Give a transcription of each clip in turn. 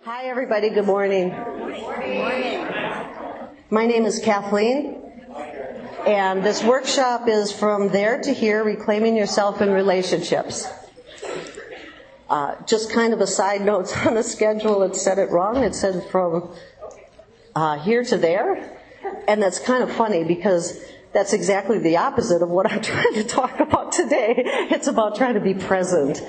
Hi, everybody. Good morning. Good morning. My name is Kathleen, and this workshop is From There to Here, Reclaiming Yourself in Relationships. Just kind of a side note on the schedule, it said it wrong. It said from here to there, and that's kind of funny because that's exactly the opposite of what I'm trying to talk about today. It's about trying to be present.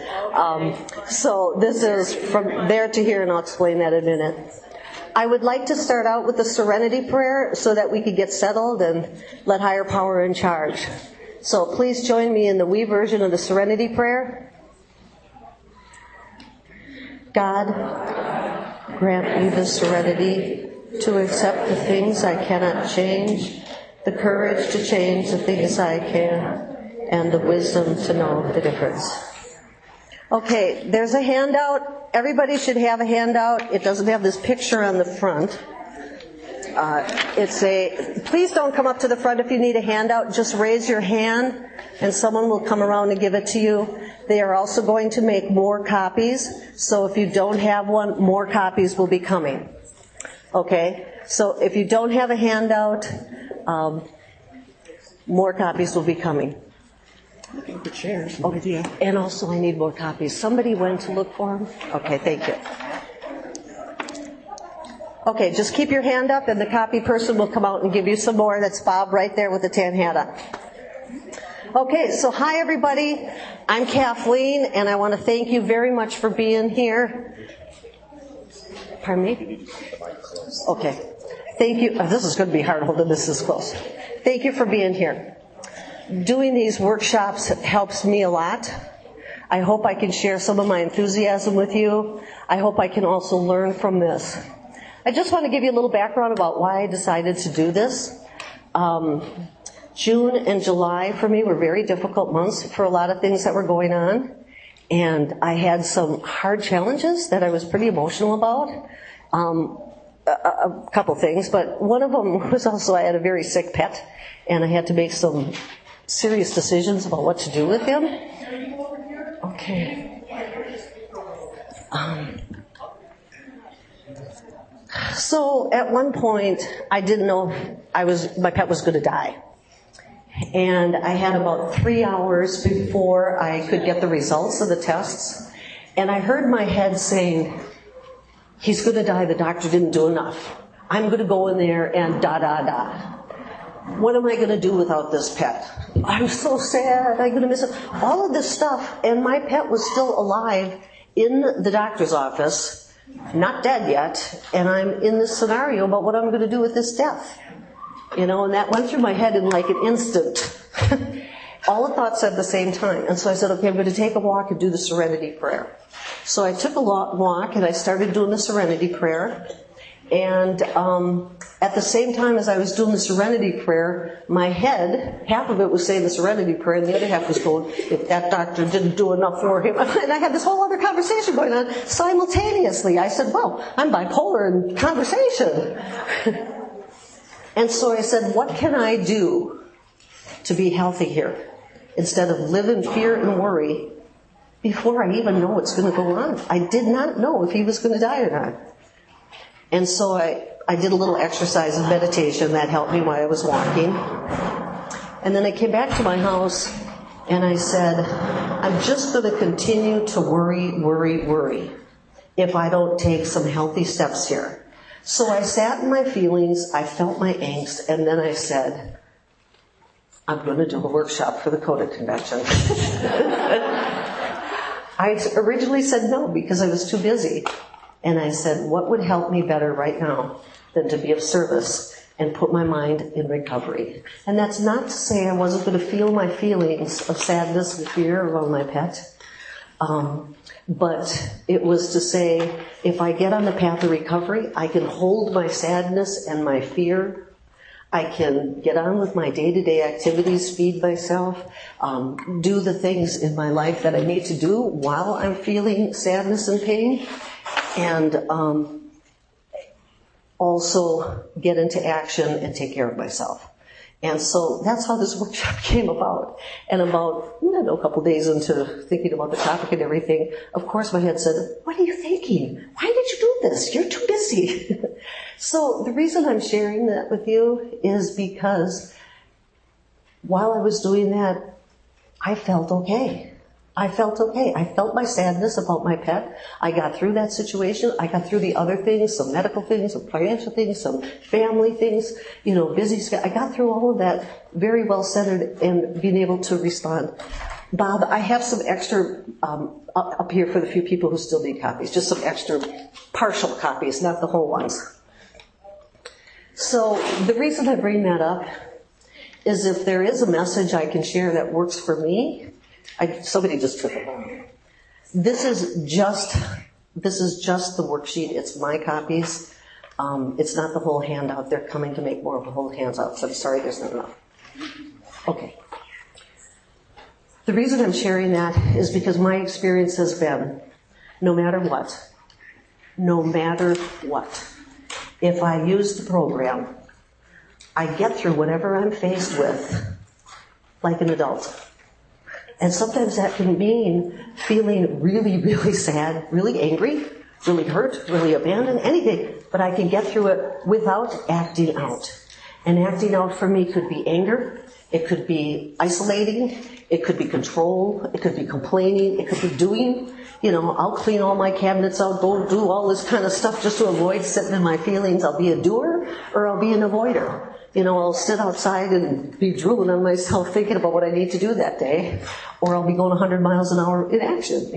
So this is from there to here, and I'll explain that in a minute. I would like to start out with the serenity prayer so that we could get settled and let higher power in charge. So please join me in the we version of the serenity prayer. God, grant me the serenity to accept the things I cannot change, the courage to change the things I can, and the wisdom to know the difference. Okay, there's a handout. Everybody should have a handout. It doesn't have this picture on the front. Please don't come up to the front if you need a handout. Just raise your hand and someone will come around and give it to you. They are also going to make more copies. So if you don't have one, more copies will be coming. Okay? So if you don't have a handout, more copies will be coming. Looking for chairs. Oh, yeah. And also I need more copies. Somebody went to look for them? Okay, thank you. Okay, just keep your hand up and the copy person will come out and give you some more. That's Bob right there with the tan hat on. Okay, so hi everybody. I'm Kathleen and I want to thank you very much for being here. Pardon me? Okay. Thank you. Oh, this is going to be hard holding this close. Thank you for being here. Doing these workshops helps me a lot. I hope I can share some of my enthusiasm with you. I hope I can also learn from this. I just want to give you a little background about why I decided to do this. June and July for me were very difficult months for a lot of things that were going on. And I had some hard challenges that I was pretty emotional about. A couple things, but one of them was also I had a very sick pet, and I had to make some serious decisions about what to do with him. Okay. So at one point, I didn't know my pet was going to die. And I had about 3 hours before I could get the results of the tests. And I heard my head saying, he's going to die, the doctor didn't do enough. I'm going to go in there and da-da-da. What am I going to do without this pet? I'm so sad, I'm going to miss it. All of this stuff, and my pet was still alive in the doctor's office, not dead yet, and I'm in this scenario about what I'm going to do with this death. You know, and that went through my head in like an instant. All the thoughts at the same time. And so I said, okay, I'm going to take a walk and do the serenity prayer. So I took a walk and I started doing the serenity prayer. And at the same time as I was doing the serenity prayer, my head, half of it was saying the serenity prayer, and the other half was going, if that doctor didn't do enough for him. And I had this whole other conversation going on simultaneously. I said, well, I'm bipolar in conversation. And so I said, what can I do to be healthy here instead of live in fear and worry before I even know what's going to go on? I did not know if he was going to die or not. And so I did a little exercise of meditation that helped me while I was walking. And then I came back to my house and I said, I'm just going to continue to worry if I don't take some healthy steps here. So I sat in my feelings, I felt my angst, and then I said, I'm going to do a workshop for the CODA convention. I originally said no because I was too busy. And I said, what would help me better right now than to be of service and put my mind in recovery? And that's not to say I wasn't going to feel my feelings of sadness and fear around my pet. But it was to say, if I get on the path of recovery, I can hold my sadness and my fear. I can get on with my day-to-day activities, feed myself, do the things in my life that I need to do while I'm feeling sadness and pain, and also get into action and take care of myself. And so that's how this workshop came about. And about, a couple days into thinking about the topic and everything, of course my head said, what are you thinking? Why did you do this? You're too busy. So the reason I'm sharing that with you is because while I was doing that, I felt okay. I felt okay. I felt my sadness about my pet. I got through that situation. I got through the other things, some medical things, some financial things, some family things, busy. I got through all of that very well centered and being able to respond. Bob, I have some extra up here for the few people who still need copies, just some extra partial copies, not the whole ones. So the reason I bring that up is if there is a message I can share that works for me, somebody just took it. This is just the worksheet. It's my copies. It's not the whole handout. They're coming to make more of a whole handout. So I'm sorry there's not enough. Okay. The reason I'm sharing that is because my experience has been, no matter what, if I use the program, I get through whatever I'm faced with like an adult. And sometimes that can mean feeling really, really sad, really angry, really hurt, really abandoned, anything. But I can get through it without acting out. And acting out for me could be anger. It could be isolating. It could be control. It could be complaining. It could be doing. I'll clean all my cabinets out, go do all this kind of stuff just to avoid sitting in my feelings. I'll be a doer or I'll be an avoider. I'll sit outside and be drooling on myself thinking about what I need to do that day. Or I'll be going 100 miles an hour in action,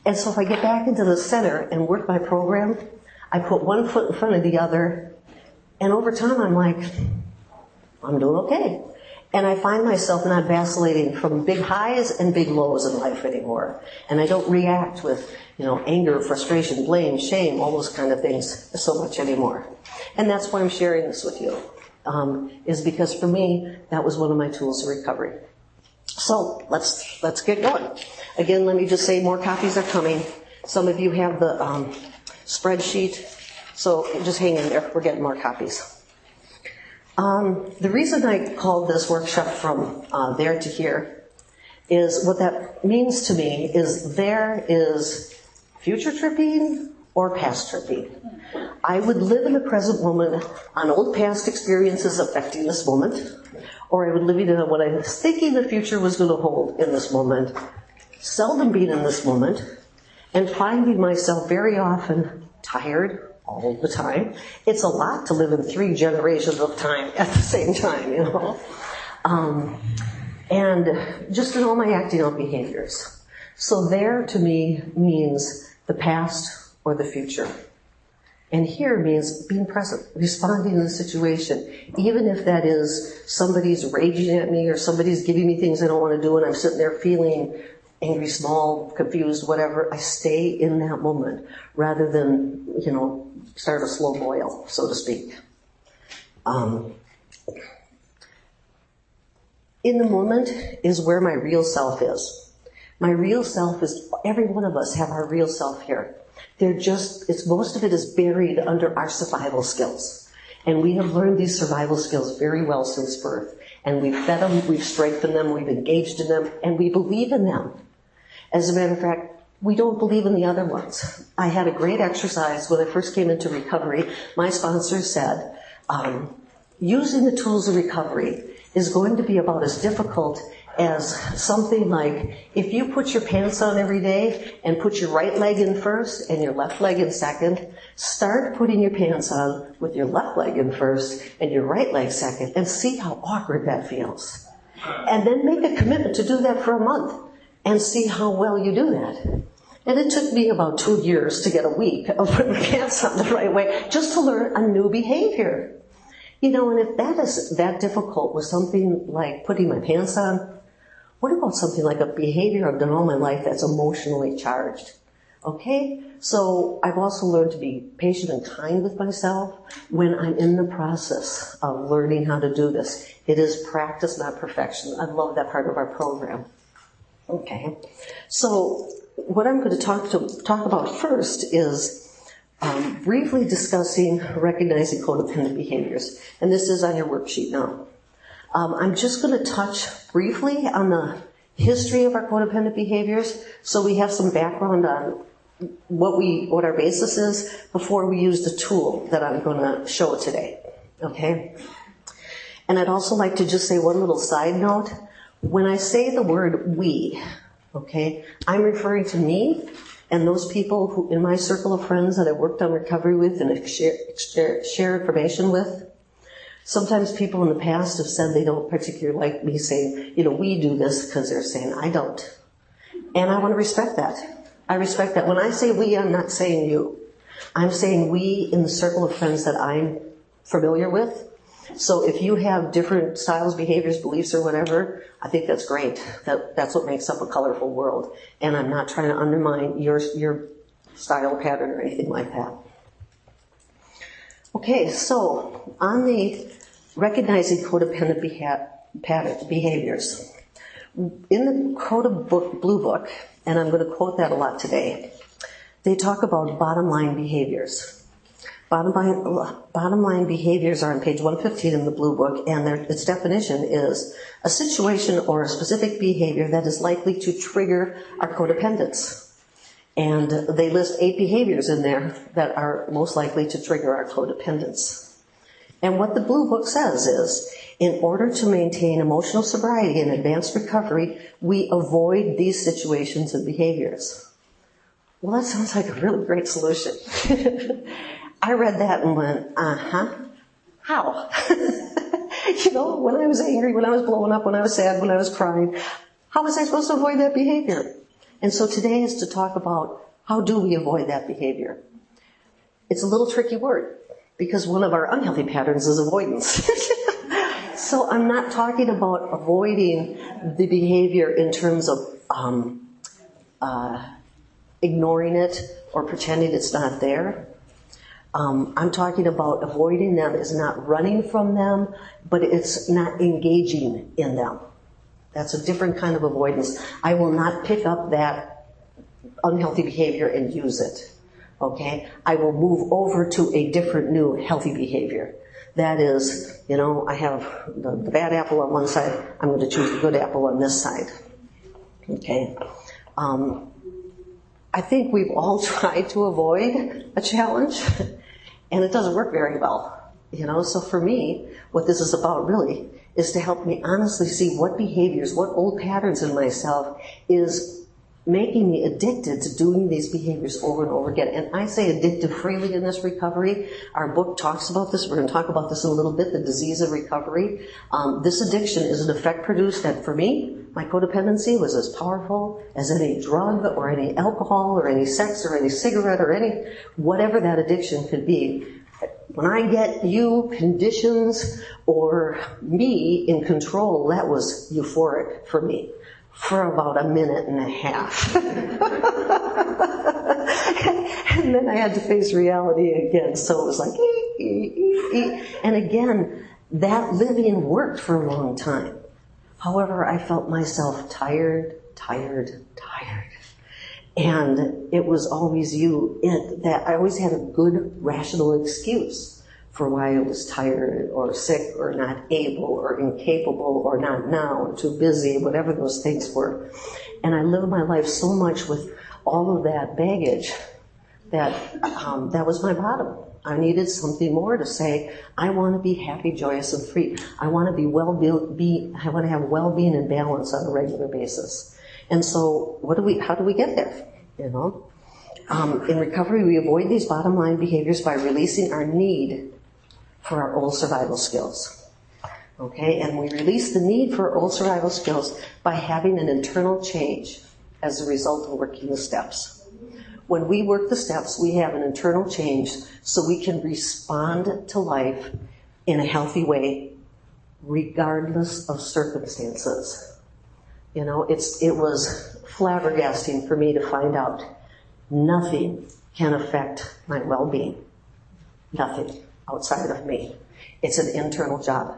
And so if I get back into the center and work my program, I put one foot in front of the other. And over time, I'm like, I'm doing okay. And I find myself not vacillating from big highs and big lows in life anymore. And I don't react with, anger, frustration, blame, shame, all those kind of things so much anymore. And that's why I'm sharing this with you. Is because for me, that was one of my tools of recovery. So let's get going. Again, let me just say more copies are coming. Some of you have the spreadsheet, so just hang in there. We're getting more copies. The reason I called this workshop from there to here is what that means to me is there is future tripping or past tripping. I would live in the present moment on old past experiences affecting this moment, or I would live in what I was thinking the future was going to hold in this moment, seldom being in this moment, and finding myself very often tired all the time. It's a lot to live in 3 generations of time at the same time, and just in all my acting out behaviors. So there to me means the past or the future. And here means being present, responding to the situation. Even if that is somebody's raging at me or somebody's giving me things I don't want to do and I'm sitting there feeling angry, small, confused, whatever, I stay in that moment rather than, start a slow boil, so to speak. In the moment is where my real self is. My real self is, every one of us have our real self here. Most of it is buried under our survival skills. And we have learned these survival skills very well since birth. And we've fed them, we've strengthened them, we've engaged in them, and we believe in them. As a matter of fact, we don't believe in the other ones. I had a great exercise when I first came into recovery. My sponsor said, using the tools of recovery is going to be about as difficult as something like if you put your pants on every day and put your right leg in first and your left leg in second, start putting your pants on with your left leg in first and your right leg second and see how awkward that feels. And then make a commitment to do that for a month and see how well you do that. And it took me about 2 years to get a week of putting my pants on the right way just to learn a new behavior. And if that is that difficult with something like putting my pants on, what about something like a behavior I've done all my life that's emotionally charged? Okay? So I've also learned to be patient and kind with myself when I'm in the process of learning how to do this. It is practice, not perfection. I love that part of our program. Okay. So what I'm going to talk about first is briefly discussing recognizing codependent behaviors. And this is on your worksheet now. I'm just going to touch briefly on the history of our codependent behaviors so we have some background on what our basis is before we use the tool that I'm going to show today. Okay? And I'd also like to just say one little side note. When I say the word we, okay, I'm referring to me and those people who, in my circle of friends that I worked on recovery with and share information with. Sometimes people in the past have said they don't particularly like me saying, we do this, because they're saying I don't. And I want to respect that. I respect that. When I say we, I'm not saying you. I'm saying we in the circle of friends that I'm familiar with. So if you have different styles, behaviors, beliefs, or whatever, I think that's great. That's what makes up a colorful world. And I'm not trying to undermine your style, pattern, or anything like that. Okay, so on the recognizing codependent behaviors, in the CODA Blue Book, and I'm going to quote that a lot today, they talk about bottom line behaviors. Bottom line behaviors are on page 115 in the Blue Book, and its definition is a situation or a specific behavior that is likely to trigger our codependence. And they list 8 behaviors in there that are most likely to trigger our codependence. And what the Blue Book says is, in order to maintain emotional sobriety and advanced recovery, we avoid these situations and behaviors. Well, that sounds like a really great solution. I read that and went, how? When I was angry, when I was blowing up, when I was sad, when I was crying, how was I supposed to avoid that behavior? And so today is to talk about how do we avoid that behavior. It's a little tricky word because one of our unhealthy patterns is avoidance. So I'm not talking about avoiding the behavior in terms of ignoring it or pretending it's not there. I'm talking about avoiding them is not running from them, but it's not engaging in them. That's a different kind of avoidance. I will not pick up that unhealthy behavior and use it. Okay? I will move over to a different new healthy behavior. That is, I have the bad apple on one side. I'm going to choose the good apple on this side. Okay? I think we've all tried to avoid a challenge, and it doesn't work very well. So for me, what this is about really is to help me honestly see what behaviors, what old patterns in myself is making me addicted to doing these behaviors over and over again. And I say addictive freely in this recovery. Our book talks about this. We're going to talk about this in a little bit, the disease of recovery. This addiction is an effect produced that, for me, my codependency was as powerful as any drug or any alcohol or any sex or any cigarette or any whatever that addiction could be. When I get you, conditions, or me in control, that was euphoric for me for about a minute and a half. And then I had to face reality again, so it was like, and again, that living worked for a long time. However, I felt myself tired. And it was always that I always had a good rational excuse for why I was tired or sick or not able or incapable or not now or too busy, whatever those things were. And I lived my life so much with all of that baggage that that was my bottom. I needed something more to say, I want to be happy, joyous, and free. I want to I want to have well-being and balance on a regular basis. And so how do we get there? In recovery, we avoid these bottom line behaviors by releasing our need for our old survival skills. Okay, and we release the need for our old survival skills by having an internal change as a result of working the steps. When we work the steps, we have an internal change so we can respond to life in a healthy way, regardless of circumstances. It was flabbergasting for me to find out nothing can affect my well-being. Nothing outside of me. It's an internal job.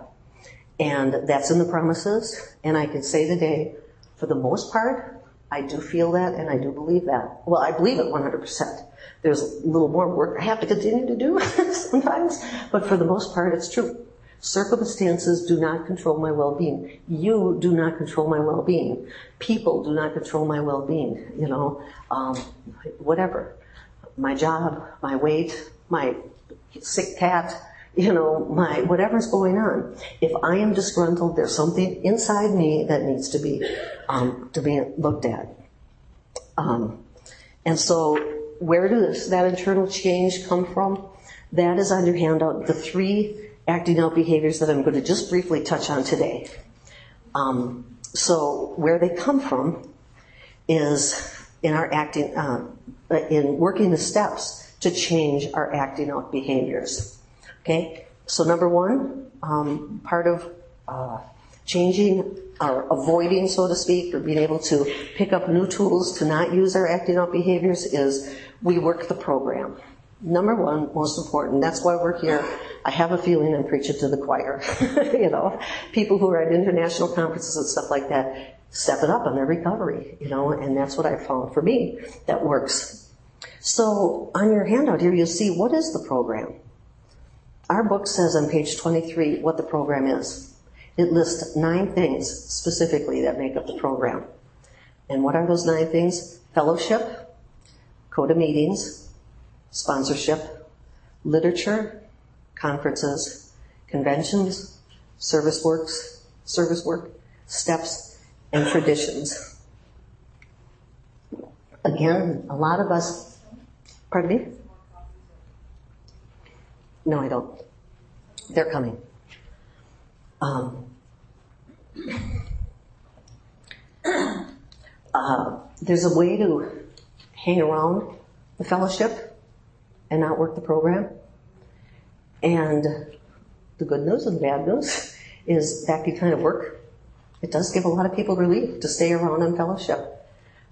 And that's in the promises. And I can say today, for the most part, I do feel that and I do believe that. Well, I believe it 100%. There's a little more work I have to continue to do sometimes, but for the most part, it's true. Circumstances do not control my well-being. You do not control my well-being. People do not control my well-being, whatever. My job, my weight, my sick cat, my whatever's going on. If I am disgruntled, there's something inside me that needs to be looked at. And so where does that internal change come from? That is on your handout, the 3 acting out behaviors that I'm going to just briefly touch on today. So where they come from is in our acting, in working the steps to change our acting out behaviors. Okay, so number 1, part of changing or avoiding, so to speak, or being able to pick up new tools to not use our acting out behaviors is we work the program. Number 1, most important. That's why we're here. I have a feeling I'm preaching to the choir. People who are at international conferences and stuff like that, step it up on their recovery, and that's what I found for me that works. So on your handout here, you'll see what is the program. Our book says on page 23 what the program is. It lists 9 things specifically that make up the program. And what are those 9 things? Fellowship, CODA meetings, sponsorship, literature, conferences, conventions, service work, steps, and traditions. Again, a lot of us, pardon me? No, I don't. They're coming. There's a way to hang around the fellowship and not work the program. And the good news and the bad news is that can kind of work. It does give a lot of people relief to stay around in fellowship.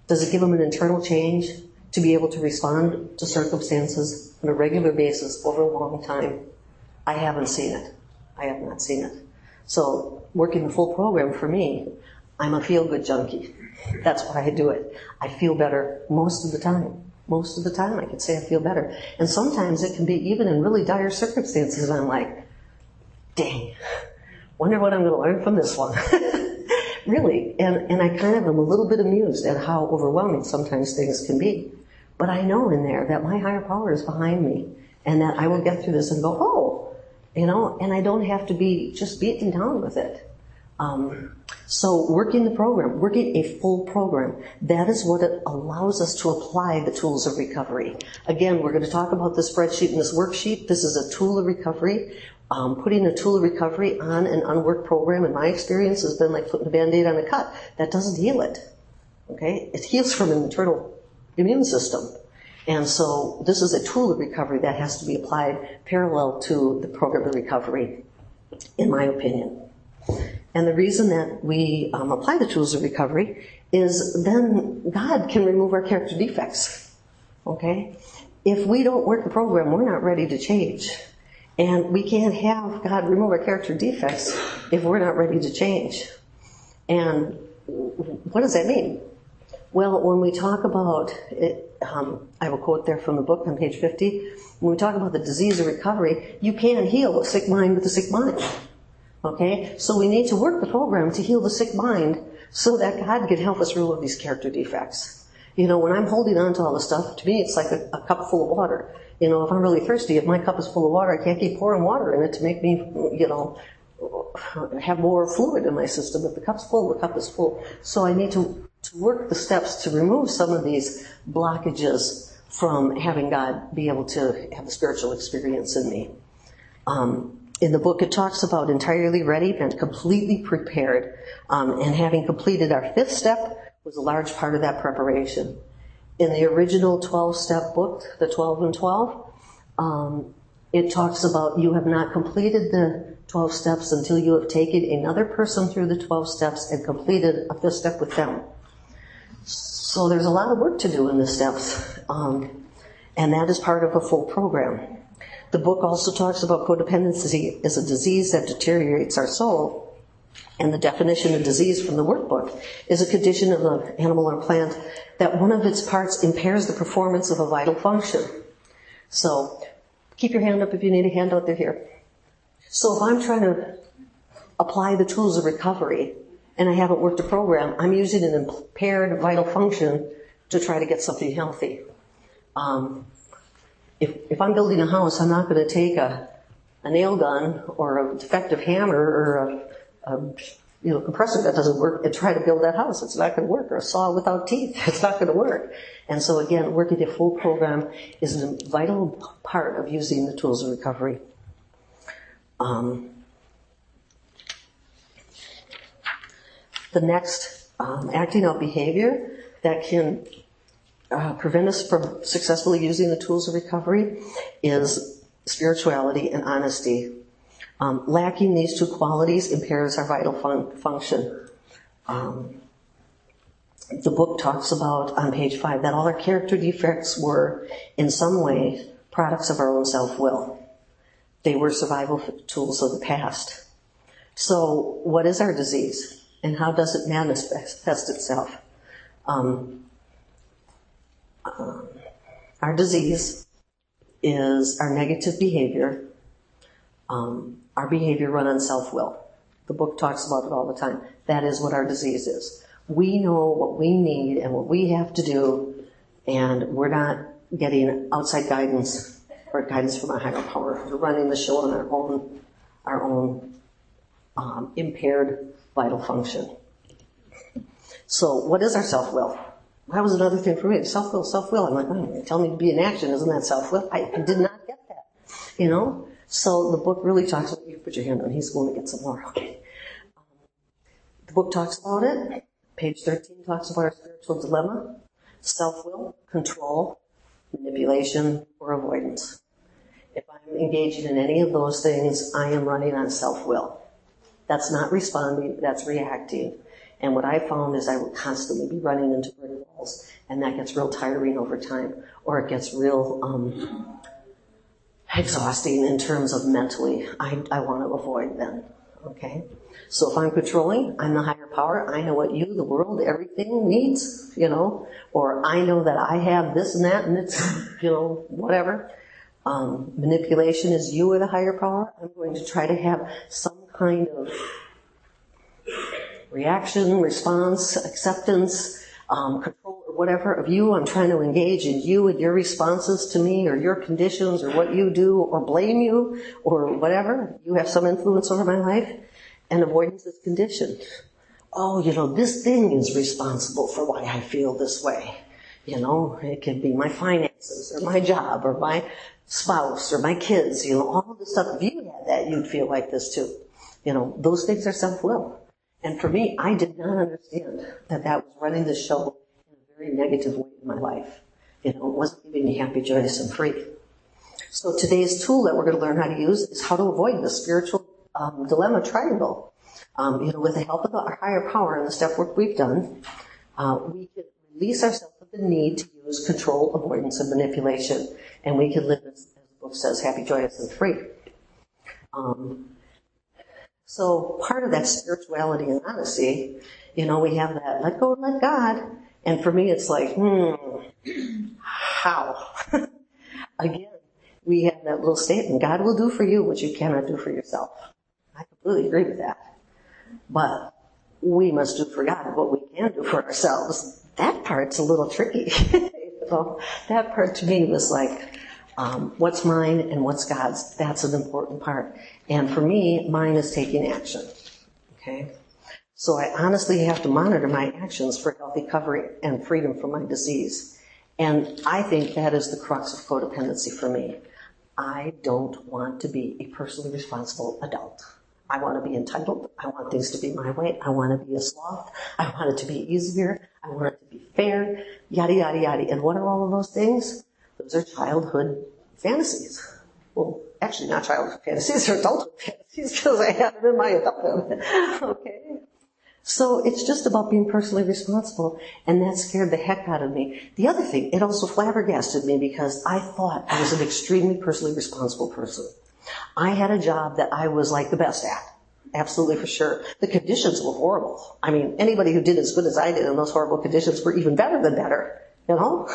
Does it give them an internal change to be able to respond to circumstances on a regular basis over a long time? I haven't seen it. I have not seen it. So working the full program for me, I'm a feel-good junkie. That's why I do it. I feel better most of the time. Most of the time I could say I feel better. And sometimes it can be even in really dire circumstances and I'm like, dang, wonder what I'm going to learn from this one. Really. And I kind of am a little bit amused at how overwhelming sometimes things can be. But I know in there that my higher power is behind me and that I will get through this and go, oh, and I don't have to be just beaten down with it. So working the program, working a full program, that is what it allows us to apply the tools of recovery. Again, we're going to talk about the spreadsheet and this worksheet. This is a tool of recovery. Putting a tool of recovery on an unworked program, in my experience, has been like putting a Band-Aid on a cut. That doesn't heal it. Okay? It heals from an internal immune system. And so this is a tool of recovery that has to be applied parallel to the program of recovery, in my opinion. And the reason that we apply the tools of recovery is then God can remove our character defects. Okay? If we don't work the program, we're not ready to change. And we can't have God remove our character defects if we're not ready to change. And what does that mean? Well, when we talk about it, I have a quote there from the book on page 50. When we talk about the disease of recovery, you can't heal a sick mind with a sick mind. Okay? So we need to work the program to heal the sick mind so that God can help us remove these character defects. When I'm holding on to all this stuff, to me it's like a cup full of water. If I'm really thirsty, if my cup is full of water, I can't keep pouring water in it to make me, have more fluid in my system. If the cup's full, the cup is full. So I need to work the steps to remove some of these blockages from having God be able to have a spiritual experience in me. In the book, it talks about entirely ready and completely prepared. And having completed our 5th step was a large part of that preparation. In the original 12-step book, the 12 and 12, it talks about you have not completed the 12 steps until you have taken another person through the 12 steps and completed a 5th step with them. So there's a lot of work to do in the steps, and that is part of a full program. The book also talks about codependency as a disease that deteriorates our soul, and the definition of disease from the workbook is a condition of an animal or plant that one of its parts impairs the performance of a vital function. So keep your hand up if you need a handout. They're here. So if I'm trying to apply the tools of recovery and I haven't worked a program, I'm using an impaired vital function to try to get something healthy. If I'm building a house, I'm not going to take a nail gun or a defective hammer or a compressor that doesn't work and try to build that house. It's not going to work. Or a saw without teeth. It's not going to work. And so again, working a full program is a vital part of using the tools of recovery. The next, acting out behavior that can prevent us from successfully using the tools of recovery is spirituality and honesty. Lacking these two qualities impairs our vital function. The book talks about, on page 5, that all our character defects were, in some way, products of our own self-will. They were survival tools of the past. So, what is our disease? And how does it manifest itself? Our disease is our negative behavior, our behavior run on self-will. The book talks about it all the time. That is what our disease is. We know what we need and what we have to do, and we're not getting outside guidance or guidance from a higher power. We're running the show on our own impaired vital function. So what is our self-will? That was another thing for me. Self-will. I'm like, tell me to be in action. Isn't that self-will? I did not get that, So the book really talks about, you put your hand on, he's going to get some more, okay. The book talks about it. Page 13 talks about our spiritual dilemma, self-will, control, manipulation, or avoidance. If I'm engaging in any of those things, I am running on self-will. That's not responding, that's reacting. And what I found is I would constantly be running into brick walls, and that gets real tiring over time, or it gets real exhausting in terms of mentally. I want to avoid them, okay? So if I'm controlling, I'm the higher power. I know what you, the world, everything needs, or I know that I have this and that, and it's, whatever. Manipulation is you are the higher power. I'm going to try to have some kind of reaction, response, acceptance, control, or whatever of you. I'm trying to engage in you and your responses to me or your conditions or what you do or blame you or whatever. You have some influence over my life. And avoidance is conditioned. Oh, this thing is responsible for why I feel this way. It could be my finances or my job or my spouse or my kids, all this stuff. If you had that, you'd feel like this too. Those things are self-will. And for me, I did not understand that was running the show in a very negative way in my life. It wasn't giving me happy, joyous, and free. So today's tool that we're going to learn how to use is how to avoid the spiritual dilemma triangle. With the help of our higher power and the step work we've done, we can release ourselves of the need to use control, avoidance, and manipulation. And we can live, as the book says, happy, joyous, and free. So part of that spirituality and honesty, we have that let go and let God. And for me, it's like, how? Again, we have that little statement, God will do for you what you cannot do for yourself. I completely agree with that. But we must do for God what we can do for ourselves. That part's a little tricky. That part to me was like, what's mine and what's God's. That's an important part. And for me, mine is taking action. Okay? So I honestly have to monitor my actions for healthy recovery and freedom from my disease. And I think that is the crux of codependency for me. I don't want to be a personally responsible adult. I want to be entitled. I want things to be my way. I want to be a sloth. I want it to be easier. I want it to be fair. Yada, yada, yada. And what are all of those things? Those are childhood fantasies. Well, actually not childhood fantasies, they're adulthood fantasies because I have them in my adulthood. Okay? So it's just about being personally responsible, and that scared the heck out of me. The other thing, it also flabbergasted me because I thought I was an extremely personally responsible person. I had a job that I was like the best at. Absolutely, for sure. The conditions were horrible. I mean, anybody who did as good as I did in those horrible conditions were even better than better. you know?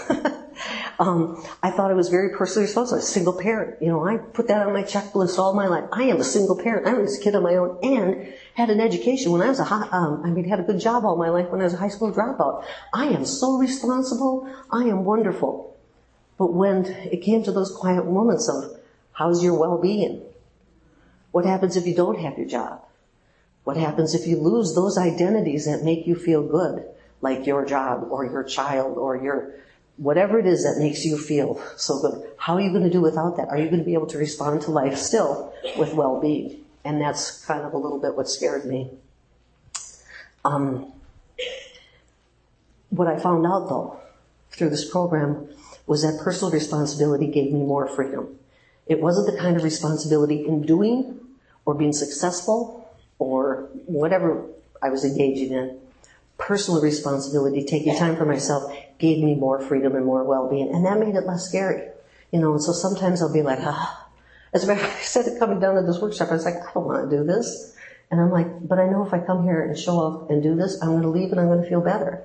I thought I was very personally responsible. I was a single parent. You know, I put that on my checklist all my life. I am a single parent. I was a kid on my own and had an education when I was had a good job all my life when I was a high school dropout. I am so responsible. I am wonderful. But when it came to those quiet moments of how's your well-being? What happens if you don't have your job? What happens if you lose those identities that make you feel good, like your job or your child or your whatever it is that makes you feel so good? How are you going to do without that? Are you going to be able to respond to life still with well-being? And that's kind of a little bit what scared me. What I found out, though, through this program was that personal responsibility gave me more freedom. It wasn't the kind of responsibility in doing or being successful or whatever I was engaging in. Personal responsibility, taking time for myself, gave me more freedom and more well-being, and that made it less scary. You know, and so sometimes I'll be like, As a matter of fact, I said coming down to this workshop, I was like, I don't want to do this. And I'm like, but I know if I come here and show up and do this, I'm going to leave and I'm going to feel better.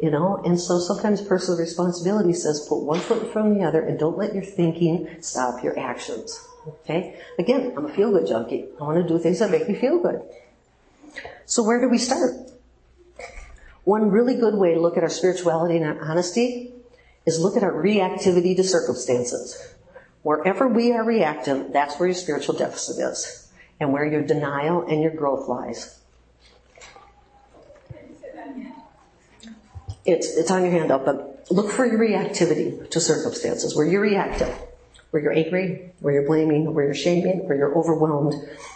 You know, and so sometimes personal responsibility says put one foot in front of the other and don't let your thinking stop your actions. Okay? Again, I'm a feel-good junkie. I want to do things that make me feel good. So where do we start? One really good way to look at our spirituality and our honesty is look at our reactivity to circumstances. Wherever we are reactive, that's where your spiritual deficit is, and where your denial and your growth lies. It's on your handout, but look for your reactivity to circumstances, where you're reactive, where you're angry, where you're blaming, where you're shaming, where you're overwhelmed,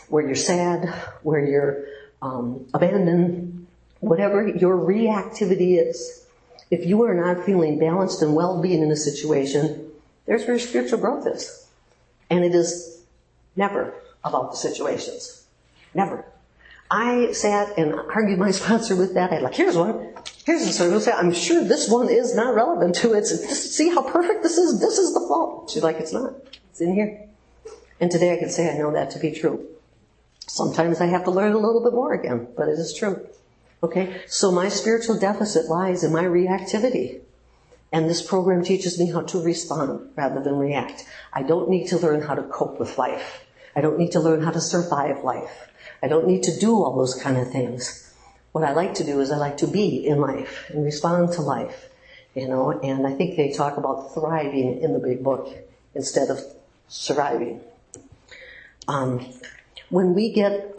where you're sad, where you're abandoned, whatever your reactivity is. If you are not feeling balanced and well-being in a situation, there's where your spiritual growth is. And it is never about the situations. Never. I sat and argued my sponsor with that. I'd like, here's one. Here's the circumstance. I'm sure this one is not relevant to it. Just see how perfect this is. This is the flaw. She's like, it's not. It's in here. And today I can say I know that to be true. Sometimes I have to learn a little bit more again, but it is true. Okay? So my spiritual deficit lies in my reactivity. And this program teaches me how to respond rather than react. I don't need to learn how to cope with life. I don't need to learn how to survive life. I don't need to do all those kind of things. What I like to do is I like to be in life and respond to life, you know, and I think they talk about thriving in the big book instead of surviving. When we get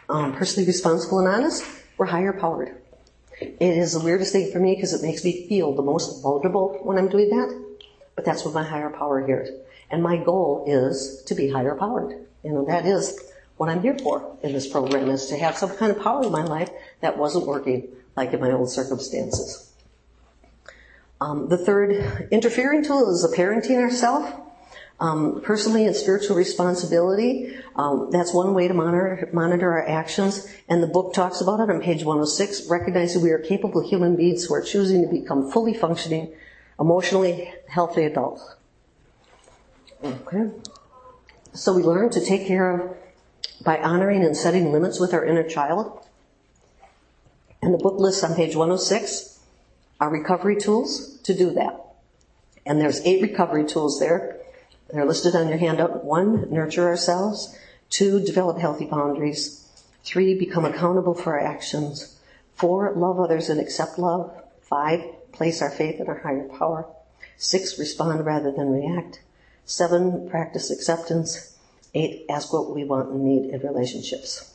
personally responsible and honest, we're higher powered. It is the weirdest thing for me because it makes me feel the most vulnerable when I'm doing that, but that's what my higher power here is. And my goal is to be higher powered. You know, that is what I'm here for in this program, is to have some kind of power in my life that wasn't working like in my old circumstances. The third interfering tool is the parenting ourselves. Personally and spiritual responsibility. That's one way to monitor our actions. And the book talks about it on page 106, recognizing we are capable human beings who are choosing to become fully functioning, emotionally healthy adults. Okay. So we learn to take care of by honoring and setting limits with our inner child. And the book lists on page 106 our recovery tools to do that. And there's 8 recovery tools there. They're listed on your handout. 1, nurture ourselves. 2, develop healthy boundaries. 3, become accountable for our actions. 4, love others and accept love. 5, place our faith in our higher power. 6, respond rather than react. 7, practice acceptance. 8, ask what we want and need in relationships.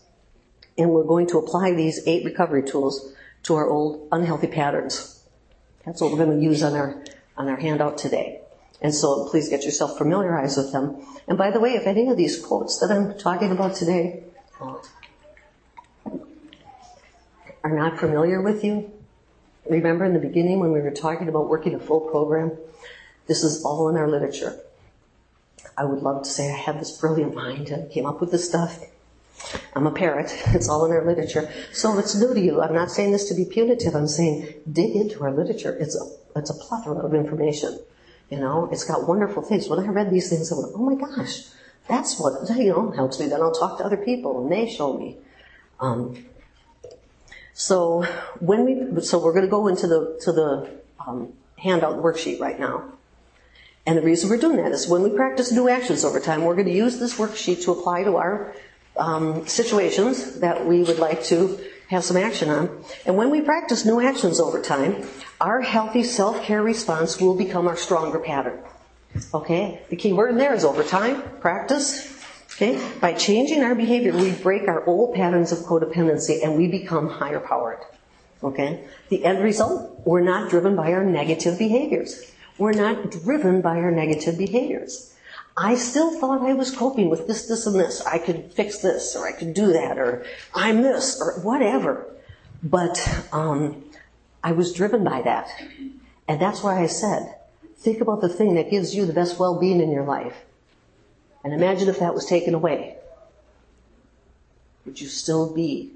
And we're going to apply these 8 recovery tools to our old unhealthy patterns. That's what we're going to use on our handout today. And so please get yourself familiarized with them. And by the way, if any of these quotes that I'm talking about today are not familiar with you, remember in the beginning when we were talking about working a full program, this is all in our literature. I would love to say I had this brilliant mind and came up with this stuff. I'm a parrot. It's all in our literature. So it's new to you. I'm not saying this to be punitive. I'm saying dig into our literature. It's a plethora of information. You know, it's got wonderful things. When I read these things, I went, oh my gosh, that's what, you know, helps me. Then I'll talk to other people and they show me. So we're going to go into the handout worksheet right now. And the reason we're doing that is when we practice new actions over time, we're going to use this worksheet to apply to our situations that we would like to have some action on. And when we practice new actions over time, our healthy self-care response will become our stronger pattern. Okay? The key word in there is over time, practice. Okay? By changing our behavior, we break our old patterns of codependency and we become higher powered. Okay? The end result, we're not driven by our negative behaviors. We're not driven by our negative behaviors. I still thought I was coping with this, this, and this. I could fix this, or I could do that, or I'm this, or whatever. But I was driven by that. And that's why I said, think about the thing that gives you the best well-being in your life. And imagine if that was taken away. Would you still be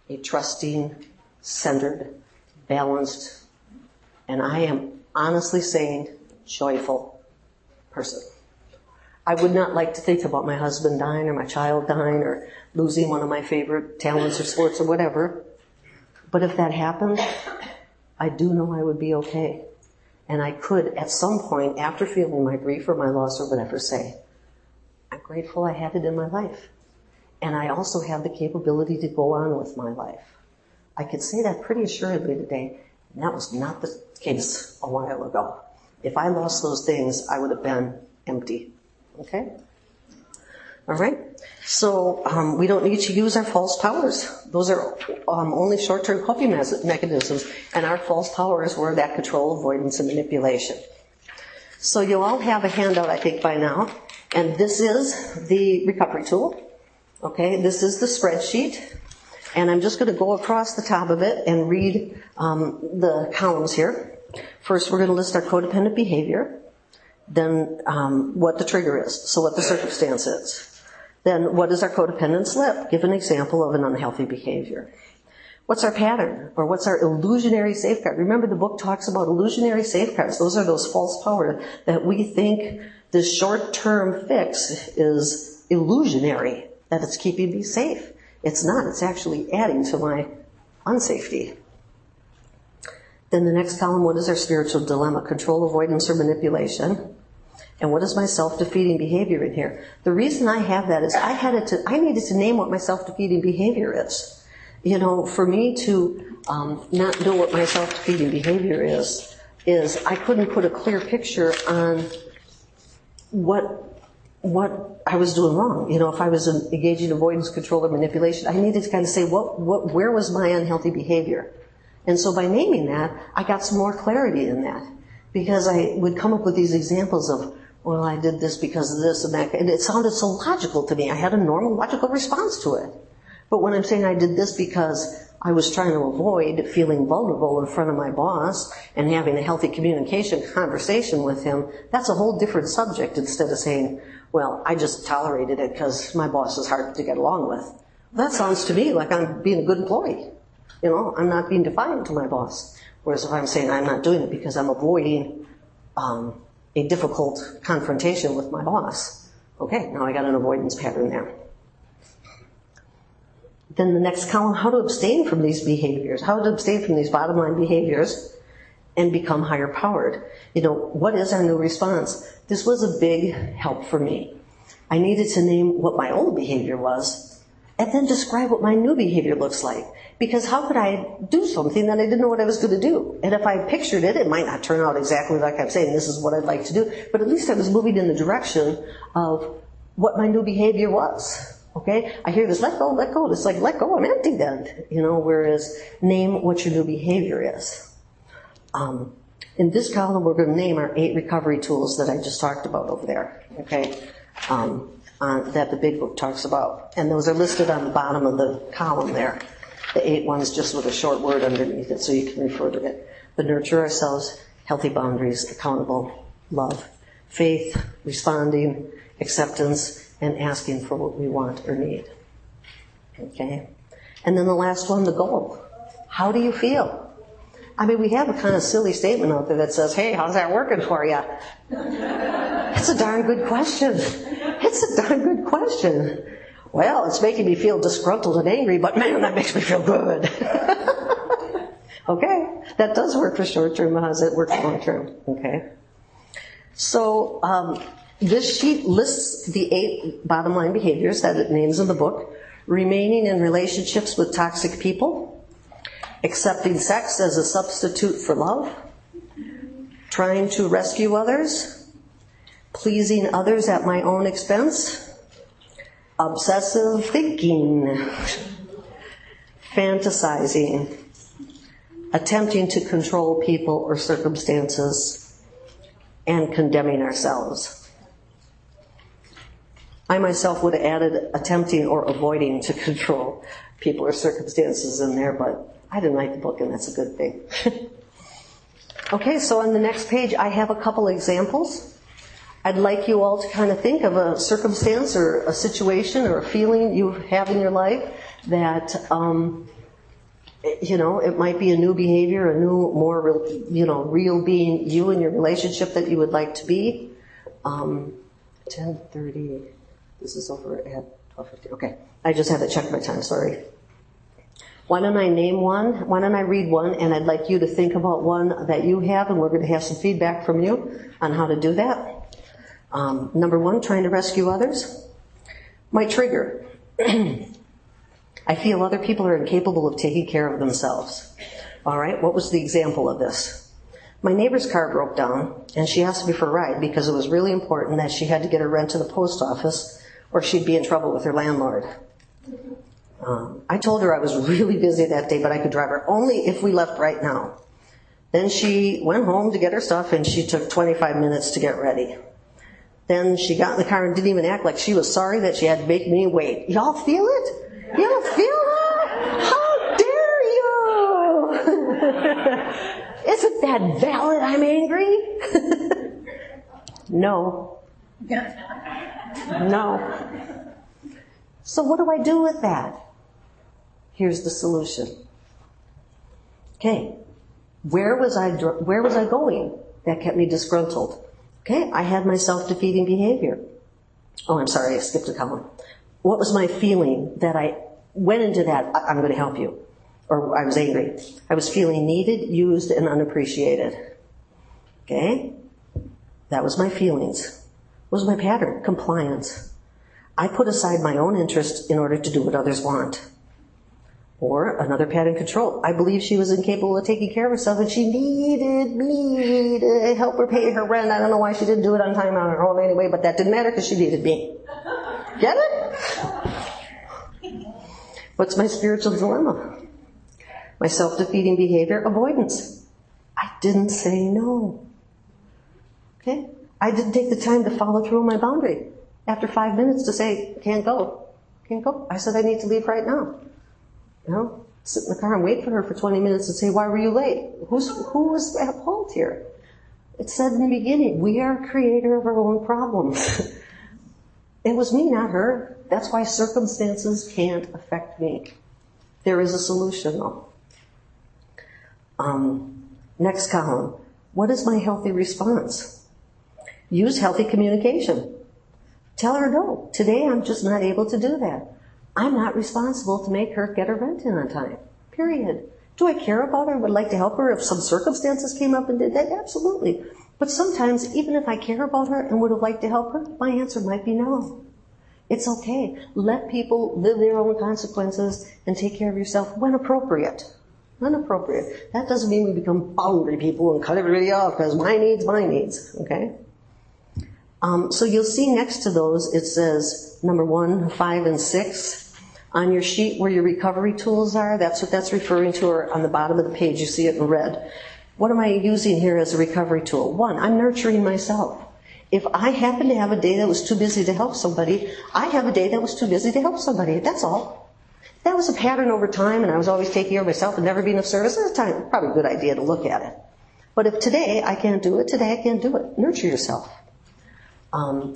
a trusting, centered, balanced, and I am honestly saying, joyful person? I would not like to think about my husband dying or my child dying or losing one of my favorite talents or sports or whatever. But if that happened, I do know I would be okay. And I could, at some point, after feeling my grief or my loss or whatever, say, I'm grateful I had it in my life. And I also have the capability to go on with my life. I could say that pretty assuredly today, and that was not the case a while ago. If I lost those things, I would have been empty. Okay? All right? So we don't need to use our false powers. Those are only short-term coping mechanisms, and our false powers were that control, avoidance, and manipulation. So you all have a handout, I think, by now, and this is the recovery tool. Okay? This is the spreadsheet, and I'm just going to go across the top of it and read the columns here. First, we're going to list our codependent behavior. Then what the trigger is, so what the circumstance is. Then what is our codependent slip? Give an example of an unhealthy behavior. What's our pattern, or what's our illusionary safeguard? Remember, the book talks about illusionary safeguards. Those are those false powers that we think this short-term fix is illusionary, that it's keeping me safe. It's not. It's actually adding to my unsafety. Then the next column, what is our spiritual dilemma? Control, avoidance, or manipulation? And what is my self-defeating behavior in here? The reason I have that is I needed to name what my self-defeating behavior is. You know, for me to not know what my self-defeating behavior is I couldn't put a clear picture on what I was doing wrong. You know, if I was engaging in avoidance, control, or manipulation, I needed to kind of say where was my unhealthy behavior? And so by naming that, I got some more clarity in that. Because I would come up with these examples of, well, I did this because of this and that. And it sounded so logical to me. I had a normal, logical response to it. But when I'm saying I did this because I was trying to avoid feeling vulnerable in front of my boss and having a healthy communication conversation with him, that's a whole different subject instead of saying, well, I just tolerated it because my boss is hard to get along with. That sounds to me like I'm being a good employee. You know, I'm not being defiant to my boss. Whereas if I'm saying I'm not doing it because I'm avoiding a difficult confrontation with my boss, okay, now I got an avoidance pattern there. Then the next column, how to abstain from these behaviors, how to abstain from these bottom line behaviors and become higher powered. You know, what is our new response? This was a big help for me. I needed to name what my old behavior was and then describe what my new behavior looks like. Because how could I do something that I didn't know what I was going to do? And if I pictured it, it might not turn out exactly like I'm saying, this is what I'd like to do. But at least I was moving in the direction of what my new behavior was. Okay? I hear this, let go, let go. It's like, let go, I'm empty then. You know, whereas name what your new behavior is. In this column, we're going to name our 8 recovery tools that I just talked about over there. Okay? That the big book talks about. And those are listed on the bottom of the column there. The 8 ones just with a short word underneath it so you can refer to it. The nurture ourselves, healthy boundaries, accountable, love, faith, responding, acceptance, and asking for what we want or need. Okay? And then the last one, the goal. How do you feel? I mean, we have a kind of silly statement out there that says, hey, how's that working for you? It's a darn good question. It's a darn good question. Well, it's making me feel disgruntled and angry, but man, that makes me feel good. Okay, that does work for short term. How does it work for long term? Okay. So this sheet lists the 8 bottom line behaviors that it names in the book. Remaining in relationships with toxic people, accepting sex as a substitute for love, trying to rescue others, pleasing others at my own expense, obsessive thinking, fantasizing, attempting to control people or circumstances, and condemning ourselves. I myself would have added attempting or avoiding to control people or circumstances in there, but I didn't write the book, and that's a good thing. Okay, so on the next page, I have a couple examples. I'd like you all to kind of think of a circumstance or a situation or a feeling you have in your life that, it might be a new behavior, a new, more real, real being you in your relationship that you would like to be. 10:30. This is over at 12:50. Okay, I just had to check my time, sorry. Why don't I name one? Why don't I read one, and I'd like you to think about one that you have, and we're going to have some feedback from you on how to do that. Number 1, trying to rescue others. My trigger. I feel other people are incapable of taking care of themselves. All right, what was the example of this? My neighbor's car broke down, and she asked me for a ride because it was really important that she had to get her rent to the post office or she'd be in trouble with her landlord. I told her I was really busy that day, but I could drive her only if we left right now. Then she went home to get her stuff, and she took 25 minutes to get ready. Then she got in the car and didn't even act like she was sorry that she had to make me wait. Y'all feel it? Y'all feel that? How dare you? Isn't that valid I'm angry? No. No. So what do I do with that? Here's the solution. Okay, where was I going that kept me disgruntled? Okay, I had my self-defeating behavior. Oh, I'm sorry, I skipped a column. What was my feeling that I went into that, I'm going to help you, or I was angry? I was feeling needed, used, and unappreciated. Okay, that was my feelings. What was my pattern? Compliance. I put aside my own interest in order to do what others want. Or another pattern, control. I believe she was incapable of taking care of herself and she needed me to help her pay her rent. I don't know why she didn't do it on time on her own anyway, but that didn't matter because she needed me. Get it? What's my spiritual dilemma? My self-defeating behavior, avoidance. I didn't say no. Okay? I didn't take the time to follow through on my boundary. After 5 minutes to say, can't go. Can't go. I said I need to leave right now. Sit in the car and wait for her for 20 minutes and say, why were you late? Who was at fault here? It said in the beginning, we are creator of our own problems. It was me, not her. That's why circumstances can't affect me. There is a solution, though. Next column. What is my healthy response? Use healthy communication. Tell her no. Today I'm just not able to do that. I'm not responsible to make her get her rent in on time. Period. Do I care about her? Would like to help her if some circumstances came up and did that? Absolutely. But sometimes, even if I care about her and would have liked to help her, my answer might be no. It's okay. Let people live their own consequences and take care of yourself when appropriate. When appropriate. That doesn't mean we become boundary people and cut everybody off because my needs, okay? So you'll see next to those, it says number 1, 5, and 6. On your sheet where your recovery tools are, that's what that's referring to, or on the bottom of the page, you see it in red. What am I using here as a recovery tool? 1, I'm nurturing myself. If I happen to have a day that was too busy to help somebody, I have a day that was too busy to help somebody. That's all. That was a pattern over time, and I was always taking care of myself and never being of service. At the time, probably a good idea to look at it. But if today I can't do it, today I can't do it. Nurture yourself.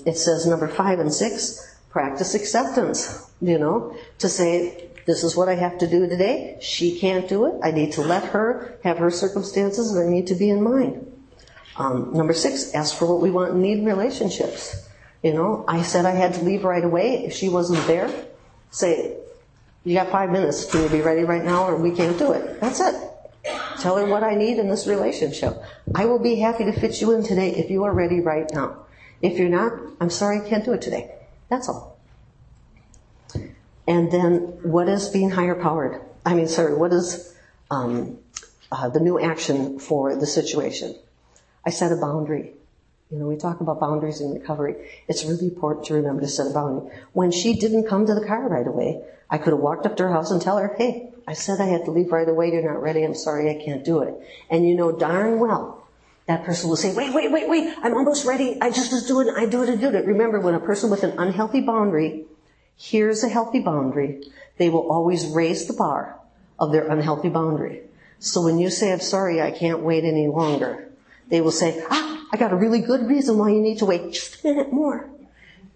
It says number 5 and 6, practice acceptance. To say, this is what I have to do today. She can't do it. I need to let her have her circumstances, and I need to be in mine. Number 6, ask for what we want and need in relationships. I said I had to leave right away. If she wasn't there, say, you got 5 minutes. Can you be ready right now, or we can't do it? That's it. Tell her what I need in this relationship. I will be happy to fit you in today if you are ready right now. If you're not, I'm sorry I can't do it today. That's all. And then what is being higher powered? What is the new action for the situation? I set a boundary. We talk about boundaries in recovery. It's really important to remember to set a boundary. When she didn't come to the car right away, I could have walked up to her house and tell her, hey, I said I had to leave right away. You're not ready. I'm sorry, I can't do it. And you know darn well that person will say, wait, I'm almost ready. I just was doing it. I do it. Remember, when a person with an unhealthy boundary hears a healthy boundary, they will always raise the bar of their unhealthy boundary. So when you say, I'm sorry, I can't wait any longer, they will say, I got a really good reason why you need to wait just a minute more.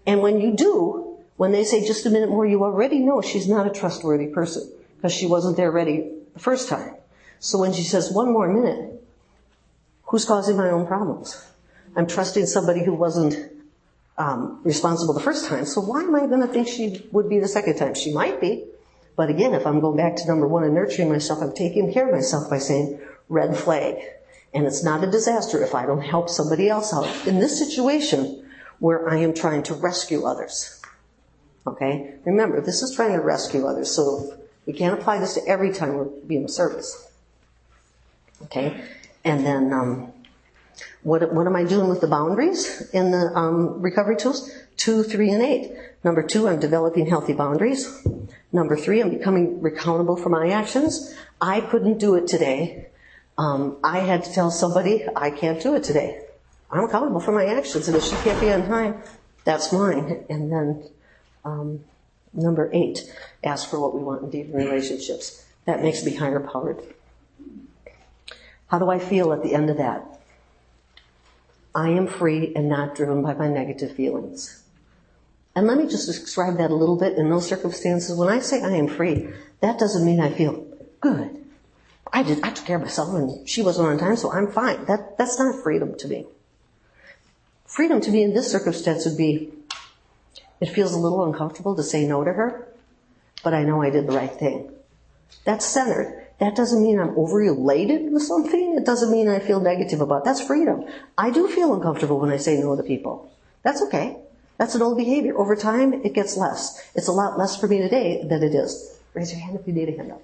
And when you do, when they say just a minute more, you already know she's not a trustworthy person because she wasn't there ready the first time. So when she says one more minute, who's causing my own problems? I'm trusting somebody who wasn't responsible the first time, so why am I going to think she would be the second time? She might be. But again, if I'm going back to number one and nurturing myself, I'm taking care of myself by saying, red flag. And it's not a disaster if I don't help somebody else out in this situation where I am trying to rescue others. Okay? Remember, this is trying to rescue others, so we can't apply this to every time we're being of service. Okay? And then, what am I doing with the boundaries in the recovery tools? 2, 3, and 8. Number 2, I'm developing healthy boundaries. Number 3, I'm becoming accountable for my actions. I couldn't do it today. I had to tell somebody, I can't do it today. I'm accountable for my actions, and if she can't be on time, that's mine. And then number 8, ask for what we want in deep relationships. That makes me higher powered. How do I feel at the end of that? I am free and not driven by my negative feelings. And let me just describe that a little bit in those circumstances. When I say I am free, that doesn't mean I feel good. I took care of myself and she wasn't on time, so I'm fine. That's not freedom to me. Freedom to me in this circumstance would be, it feels a little uncomfortable to say no to her, but I know I did the right thing. That's centered. That doesn't mean I'm over-elated with something. It doesn't mean I feel negative about it. That's freedom. I do feel uncomfortable when I say no to people. That's okay. That's an old behavior. Over time, it gets less. It's a lot less for me today than it is. Raise your hand if you need a hand up.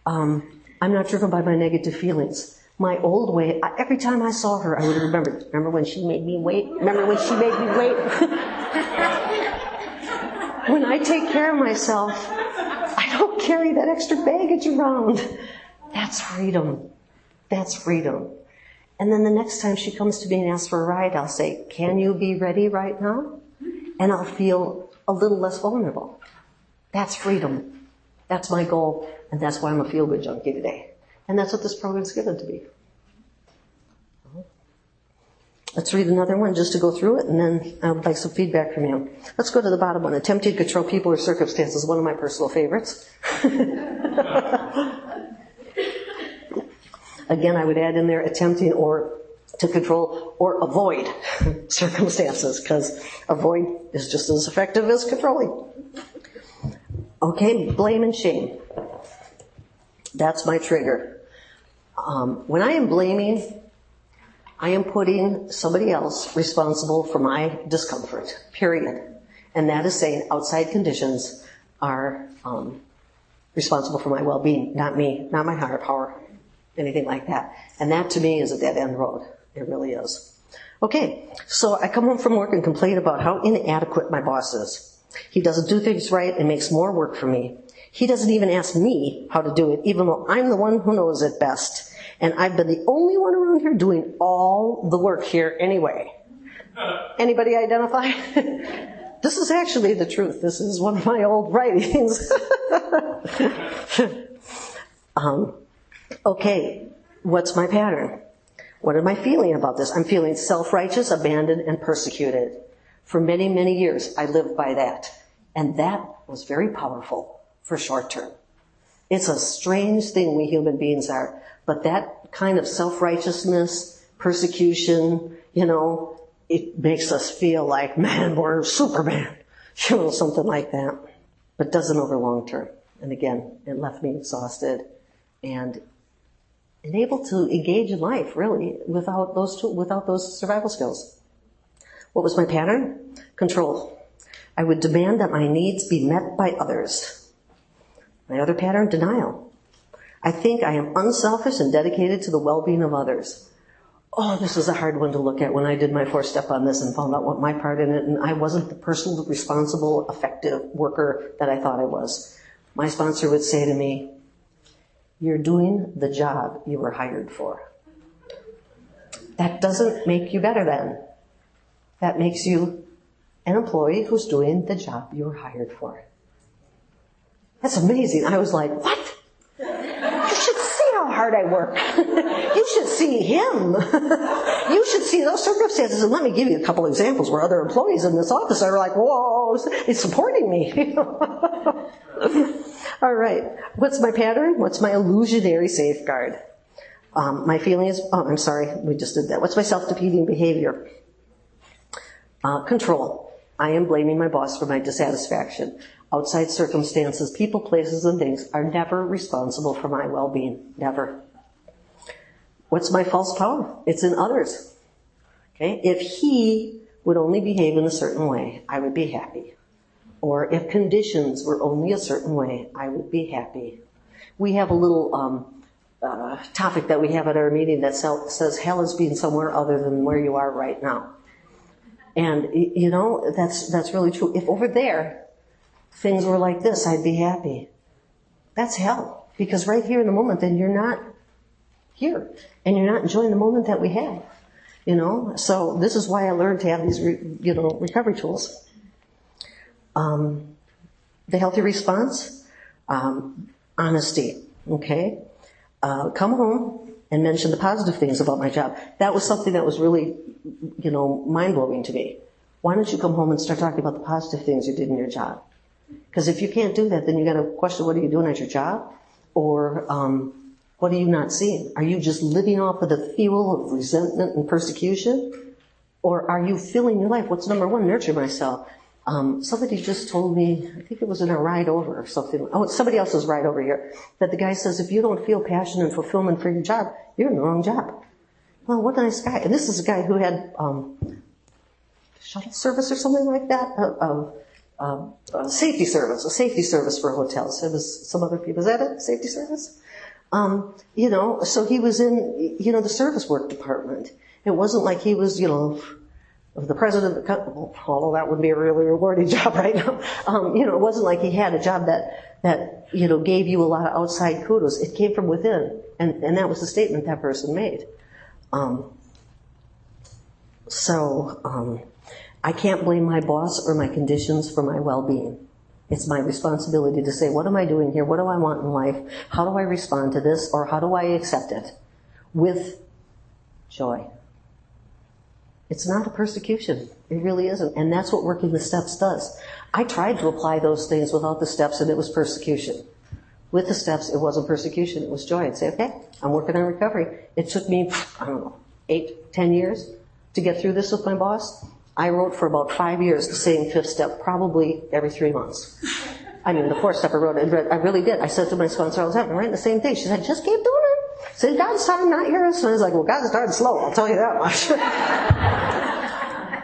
I'm not driven by my negative feelings. My old way, every time I saw her, I would remember when she made me wait? Remember when she made me wait? When I take care of myself, I don't carry that extra baggage around. That's freedom. That's freedom. And then the next time she comes to me and asks for a ride, I'll say, can you be ready right now? And I'll feel a little less vulnerable. That's freedom. That's my goal, and that's why I'm a feel-good junkie today. And that's what this program's given to me. Let's read another one just to go through it, and then I'd like some feedback from you. Let's go to the bottom one. Attempting to control people or circumstances, one of my personal favorites. Again, I would add in there attempting or to control or avoid circumstances, because avoid is just as effective as controlling. Okay, blame and shame. That's my trigger. When I am blaming, I am putting somebody else responsible for my discomfort, period. And that is saying outside conditions are responsible for my well-being, not me, not my higher power, anything like that. And that to me is a dead-end road. It really is. Okay, so I come home from work and complain about how inadequate my boss is. He doesn't do things right and makes more work for me. He doesn't even ask me how to do it, even though I'm the one who knows it best. And I've been the only one around here doing all the work here anyway. Anybody identify? This is actually the truth. This is one of my old writings. Okay, what's my pattern? What am I feeling about this? I'm feeling self-righteous, abandoned, and persecuted. For many, many years, I lived by that. And that was very powerful for short term. It's a strange thing we human beings are. But that kind of self-righteousness, persecution, it makes us feel like, man, we're Superman. Something like that. But doesn't over long term. And again, it left me exhausted. And and able to engage in life, really, without those survival skills. What was my pattern? Control. I would demand that my needs be met by others. My other pattern, denial. I think I am unselfish and dedicated to the well-being of others. Oh, this was a hard one to look at when I did my 4-step on this and found out what my part in it, and I wasn't the personal, responsible, effective worker that I thought I was. My sponsor would say to me, "You're doing the job you were hired for." That doesn't make you better then. That makes you an employee who's doing the job you were hired for. That's amazing. I was like, what? You should see how hard I work. You should see him. You should see those circumstances. And let me give you a couple examples where other employees in this office are like, whoa, it's supporting me. All right. What's my pattern? What's my illusionary safeguard? My feeling is, I'm sorry, we just did that. What's my self-defeating behavior? Control. I am blaming my boss for my dissatisfaction. Outside circumstances, people, places, and things are never responsible for my well-being. Never. What's my false power? It's in others. Okay? If he would only behave in a certain way, I would be happy. Or if conditions were only a certain way, I would be happy. We have a little topic that we have at our meeting that says hell is being somewhere other than where you are right now. And, you know, that's really true. If over there things were like this, I'd be happy. That's hell. Because right here in the moment, then you're not here. And you're not enjoying the moment that we have. You know? So this is why I learned to have these, recovery tools. The healthy response, honesty. Okay? Come home and mention the positive things about my job. That was something that was really, mind-blowing to me. Why don't you come home and start talking about the positive things you did in your job? Because if you can't do that, then you got to question, what are you doing at your job? Or what are you not seeing? Are you just living off of the fuel of resentment and persecution? Or are you filling your life? What's number one? Nurture myself. Somebody just told me, I think it was in a ride over or something. Oh, it's somebody else's ride over here. That the guy says, if you don't feel passion and fulfillment for your job, you're in the wrong job. Well, what a nice guy. And this is a guy who had shuttle service or something like that. A safety service for hotels. It was some other people. Is that it? Safety service? So he was in, the service work department. It wasn't like he was, the president of the company, although that would be a really rewarding job right now. It wasn't like he had a job that gave you a lot of outside kudos. It came from within. And that was the statement that person made. I can't blame my boss or my conditions for my well-being. It's my responsibility to say, what am I doing here? What do I want in life? How do I respond to this? Or how do I accept it? With joy. It's not a persecution. It really isn't. And that's what working the steps does. I tried to apply those things without the steps, and it was persecution. With the steps, it wasn't persecution. It was joy. I'd say, okay, I'm working on recovery. It took me, 8, 10 years to get through this with my boss. I wrote for about 5 years the same 5th step, probably every 3 months. The 4th step I wrote, I really did. I said to my sponsor all the time, I'm writing the same thing. She said, just keep doing it. Say, God's time, not yours. And I was like, well, God started slow, I'll tell you that much.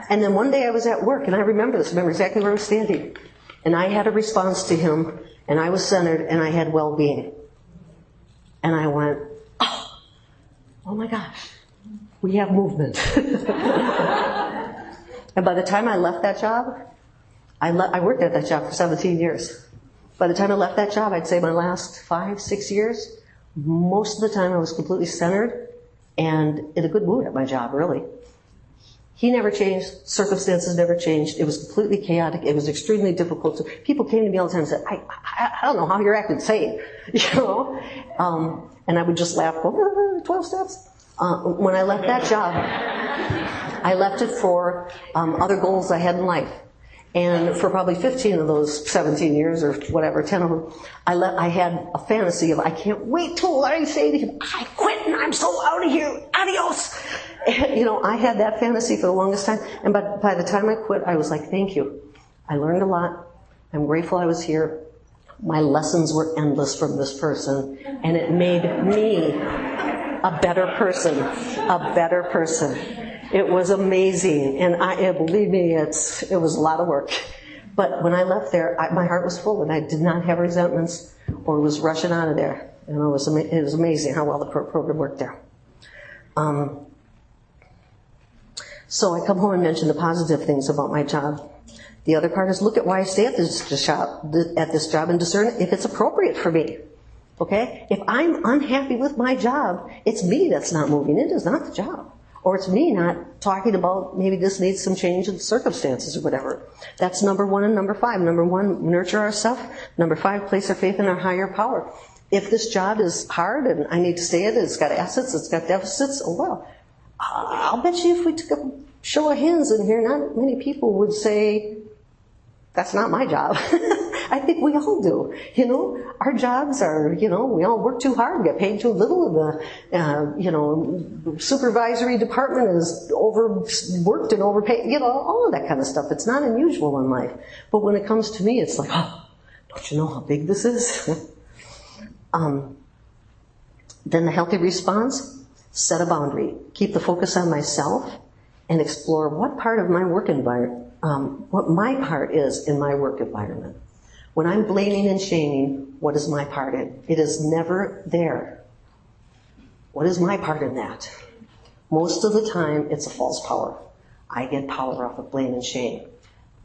And then one day I was at work, and I remember exactly where I was standing. And I had a response to him, and I was centered, and I had well-being. And I went, oh my gosh, we have movement. And by the time I left that job, I worked at that job for 17 years. By the time I left that job, I'd say my last 5, 6 years, most of the time I was completely centered and in a good mood at my job, really. He never changed. Circumstances never changed. It was completely chaotic. It was extremely difficult. People came to me all the time and said, I don't know how you're acting sane, and I would just laugh, 12 steps. When I left that job, I left it for other goals I had in life. And for probably 15 of those 17 years or whatever, 10 of them, I had a fantasy of, I can't wait till I say to him, I quit and I'm so out of here, adios. And, I had that fantasy for the longest time. And by the time I quit, I was like, thank you. I learned a lot. I'm grateful I was here. My lessons were endless from this person. And it made me a better person, a better person. It was amazing, and believe me, it was a lot of work. But when I left there, my heart was full, and I did not have resentments or was rushing out of there. And it was amazing how well the program worked there. So I come home and mention the positive things about my job. The other part is look at why I stay at this job and discern if it's appropriate for me. Okay? If I'm unhappy with my job, it's me that's not moving. It is not the job. Or it's me not talking about maybe this needs some change in circumstances or whatever. That's number 1 and number 5. Number 1, nurture ourselves. Number 5, place our faith in our higher power. If this job is hard and I need to stay in it, it's got assets, it's got deficits, oh well. I'll bet you if we took a show of hands in here, not many people would say, that's not my job. I think we all do. You know, our jobs are, you know, we all work too hard, get paid too little, and the supervisory department is overworked and overpaid, you know, all of that kind of stuff. It's not unusual in life. But when it comes to me, it's like, oh, don't you know how big this is? Then the healthy response, set a boundary. Keep the focus on myself and explore what part of my work environment, what my part is in my work environment. When I'm blaming and shaming, what is my part in? It is never there. What is my part in that? Most of the time, it's a false power. I get power off of blame and shame.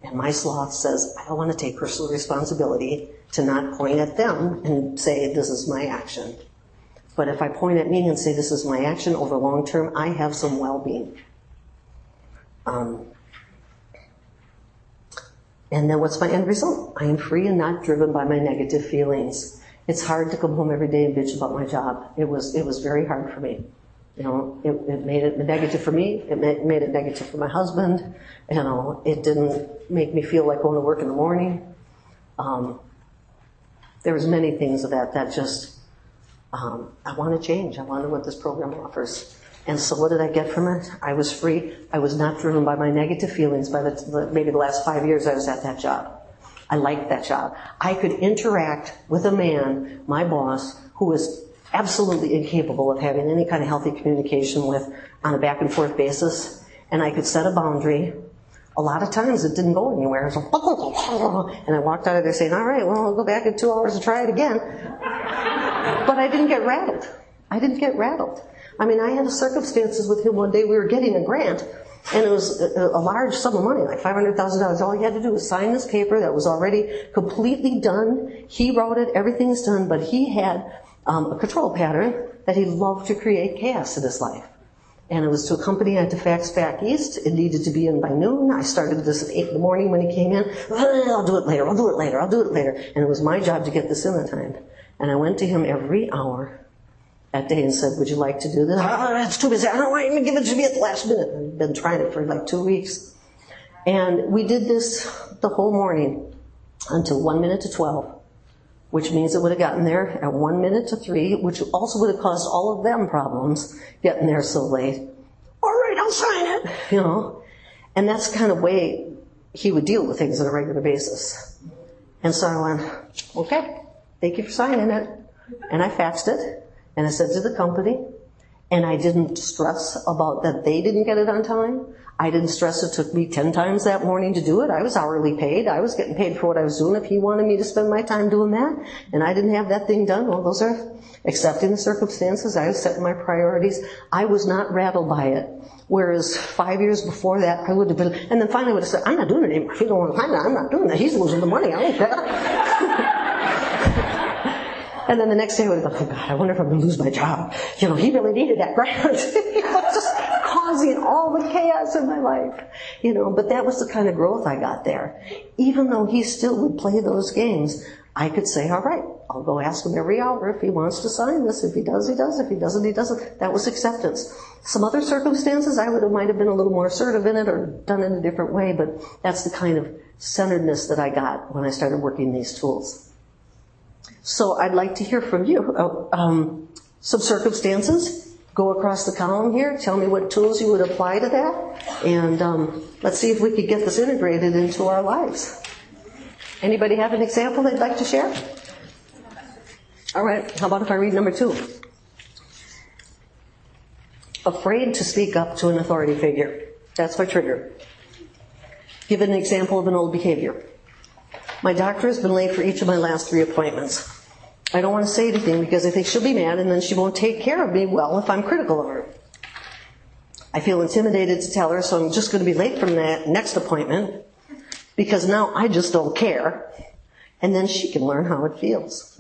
And my sloth says, I don't want to take personal responsibility to not point at them and say, this is my action. But if I point at me and say, this is my action over long term, I have some well-being. And then what's my end result? I am free and not driven by my negative feelings. It's hard to come home every day and bitch about my job. It was very hard for me. You know, it made it negative for me. It made it negative for my husband. You know, it didn't make me feel like going to work in the morning. There was many things of that just, I want to change. I want to know what this program offers. And so what did I get from it? I was free. I was not driven by my negative feelings by maybe the last 5 years I was at that job. I liked that job. I could interact with a man, my boss, who was absolutely incapable of having any kind of healthy communication with on a back and forth basis. And I could set a boundary. A lot of times it didn't go anywhere. It was like, and I walked out of there saying, all right, well, I'll go back in 2 hours and try it again. But I didn't get rattled. I mean, I had circumstances with him one day. We were getting a grant, and it was a large sum of money, like $500,000. All he had to do was sign this paper that was already completely done. He wrote it, everything's done, but he had a control pattern that he loved to create chaos in his life. And it was to a company I had to fax back east. It needed to be in by noon. I started this at 8 in the morning when he came in. I'll do it later. And it was my job to get this in on time. And I went to him every hour that day and said, would you like to do this? Oh, that's too busy. I don't want you to give it to me at the last minute. I've been trying it for like 2 weeks. And we did this the whole morning until 1 minute to 12, which means it would have gotten there at 1 minute to 3, which also would have caused all of them problems getting there so late. All right, I'll sign it, you know. And that's the kind of way he would deal with things on a regular basis. And so I went, okay, thank you for signing it. And I faxed it. And I said to the company, and I didn't stress about that they didn't get it on time. I didn't stress it took me 10 times that morning to do it. I was hourly paid. I was getting paid for what I was doing. If he wanted me to spend my time doing that, and I didn't have that thing done, well, those are accepting the circumstances. I was setting my priorities. I was not rattled by it. Whereas 5 years before that, I would have been, and then finally I would have said, I'm not doing it anymore. If you don't want to find out, I'm not doing that. He's losing the money. I don't care. And then the next day I would have gone, oh God, I wonder if I'm going to lose my job. You know, he really needed that grant. Just causing all the chaos in my life. You know, but that was the kind of growth I got there. Even though he still would play those games, I could say, all right, I'll go ask him every hour if he wants to sign this. If he does, he does. If he doesn't, he doesn't. That was acceptance. Some other circumstances, I might have been a little more assertive in it or done it in a different way, but that's the kind of centeredness that I got when I started working these tools. So I'd like to hear from you. Some circumstances. Go across the column here. Tell me what tools you would apply to that. And let's see if we could get this integrated into our lives. Anybody have an example they'd like to share? All right. How about if I read number 2? Afraid to speak up to an authority figure. That's my trigger. Give an example of an old behavior. My doctor has been late for each of my last 3 appointments. I don't want to say anything because I think she'll be mad and then she won't take care of me well if I'm critical of her. I feel intimidated to tell her, so I'm just going to be late from that next appointment because now I just don't care. And then she can learn how it feels.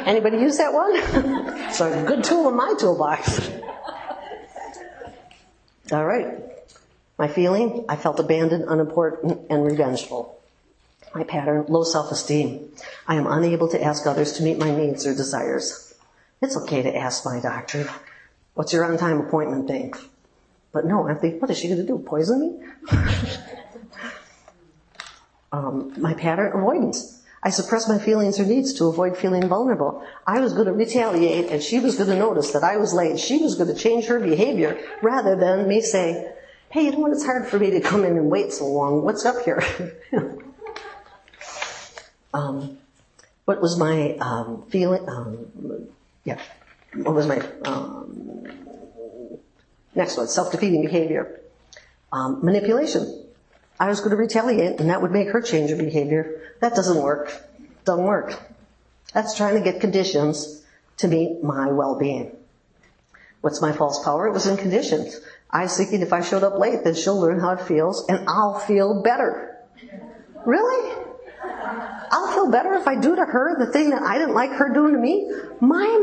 Anybody use that one? It's a good tool in my toolbox. All right. My feeling, I felt abandoned, unimportant, and revengeful. My pattern, low self-esteem. I am unable to ask others to meet my needs or desires. It's okay to ask my doctor, what's your on-time appointment thing? But no, I think, what is she going to do, poison me? My pattern, avoidance. I suppress my feelings or needs to avoid feeling vulnerable. I was going to retaliate, and she was going to notice that I was late. She was going to change her behavior rather than me say, hey, you know what, it's hard for me to come in and wait so long. What's up here? What was my feeling? What was my next one? Self-defeating behavior. Manipulation. I was going to retaliate, and that would make her change her behavior. That doesn't work. Doesn't work. That's trying to get conditions to meet my well-being. What's my false power? It was in conditions. I was thinking if I showed up late, then she'll learn how it feels, and I'll feel better. Really? I'll feel better if I do to her the thing that I didn't like her doing to me? My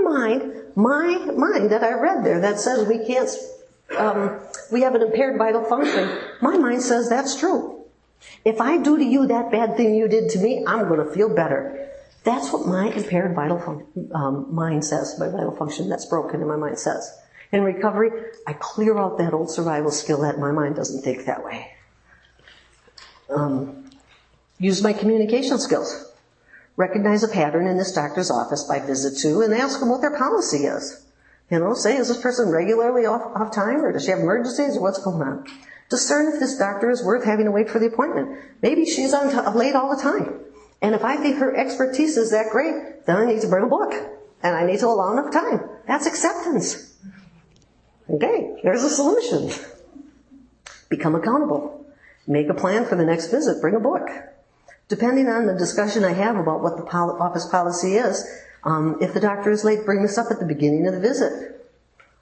mind that I read there that says we can't, we have an impaired vital function, my mind says that's true. If I do to you that bad thing you did to me, I'm going to feel better. That's what my impaired vital mind says, my vital function that's broken in my mind says. In recovery, I clear out that old survival skill that my mind doesn't think that way. Use my communication skills. Recognize a pattern in this doctor's office by visit to and ask them what their policy is. You know, say, is this person regularly off time, or does she have emergencies, or what's going on? Discern if this doctor is worth having to wait for the appointment. Maybe she's late all the time. And if I think her expertise is that great, then I need to bring a book. And I need to allow enough time. That's acceptance. Okay, here's a solution. Become accountable. Make a plan for the next visit. Bring a book. Depending on the discussion I have about what the office policy is, if the doctor is late, bring this up at the beginning of the visit.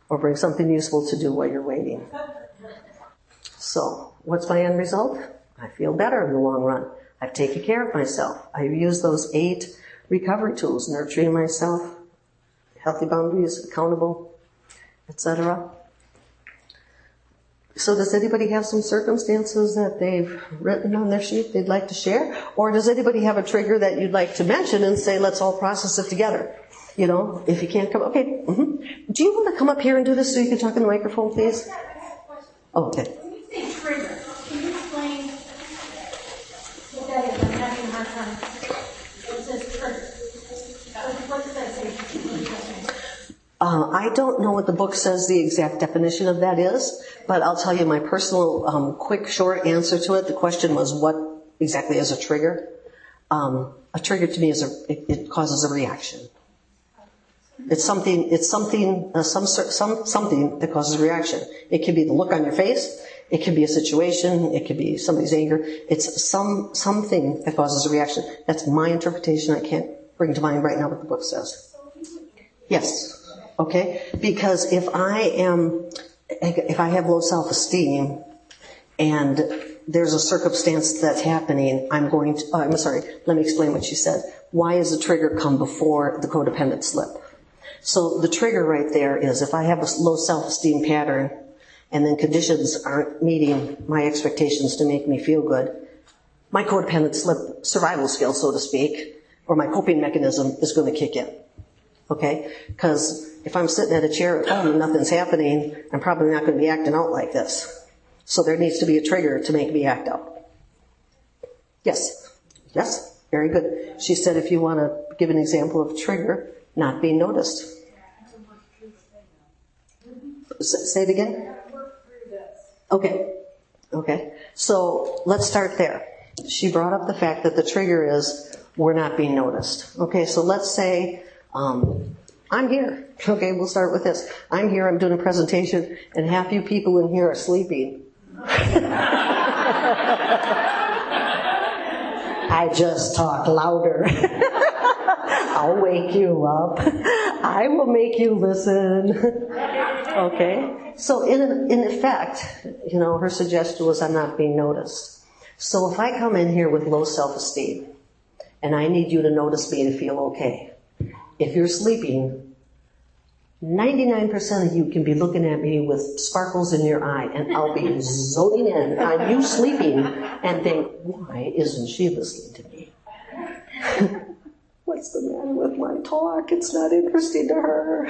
Or bring something useful to do while you're waiting. So, what's my end result? I feel better in the long run. I've taken care of myself. I've used those 8 recovery tools, nurturing myself, healthy boundaries, accountable, etc. So does anybody have some circumstances that they've written on their sheet they'd like to share? Or does anybody have a trigger that you'd like to mention and say, let's all process it together? You know, if you can't come, okay. Mm-hmm. Do you want to come up here and do this so you can talk in the microphone, please? Oh, okay. When you say trigger, can you explain what that is? I'm having a hard time. It says trigger. What does that say? I don't know what the book says the exact definition of that is, but I'll tell you my personal quick, short answer to it. The question was, what exactly is a trigger? A trigger to me is it causes a reaction. It's something that causes a reaction. It could be the look on your face. It could be a situation. It could be somebody's anger. It's something that causes a reaction. That's my interpretation. I can't bring to mind right now what the book says. Yes. Okay? Because if I have low self-esteem and there's a circumstance that's happening, let me explain what she said. Why does the trigger come before the codependent slip? So the trigger right there is if I have a low self-esteem pattern and then conditions aren't meeting my expectations to make me feel good, my codependent slip survival skill, so to speak, or my coping mechanism is going to kick in. Okay? Because if I'm sitting at a chair at home and nothing's happening, I'm probably not going to be acting out like this. So there needs to be a trigger to make me act out. Yes? Yes? Very good. She said if you want to give an example of trigger, not being noticed. Say it again? Okay. Okay. So let's start there. She brought up the fact that the trigger is we're not being noticed. Okay, so let's say I'm here. Okay, we'll start with this. I'm here, I'm doing a presentation, and half you people in here are sleeping. I just talk louder. I'll wake you up. I will make you listen. Okay? So in effect, her suggestion was I'm not being noticed. So if I come in here with low self-esteem, and I need you to notice me to feel okay, if you're sleeping, 99% of you can be looking at me with sparkles in your eye, and I'll be zoning in on you sleeping and think, why isn't she listening to me? What's the matter with my talk? It's not interesting to her.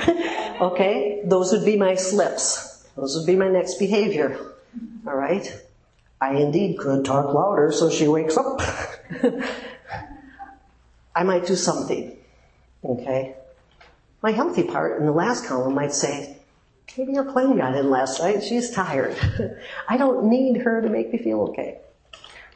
Okay, those would be my slips. Those would be my next behavior. All right? I indeed could talk louder so she wakes up. I might do something. Okay? My healthy part in the last column might say, maybe your plane got in last night. She's tired. I don't need her to make me feel okay.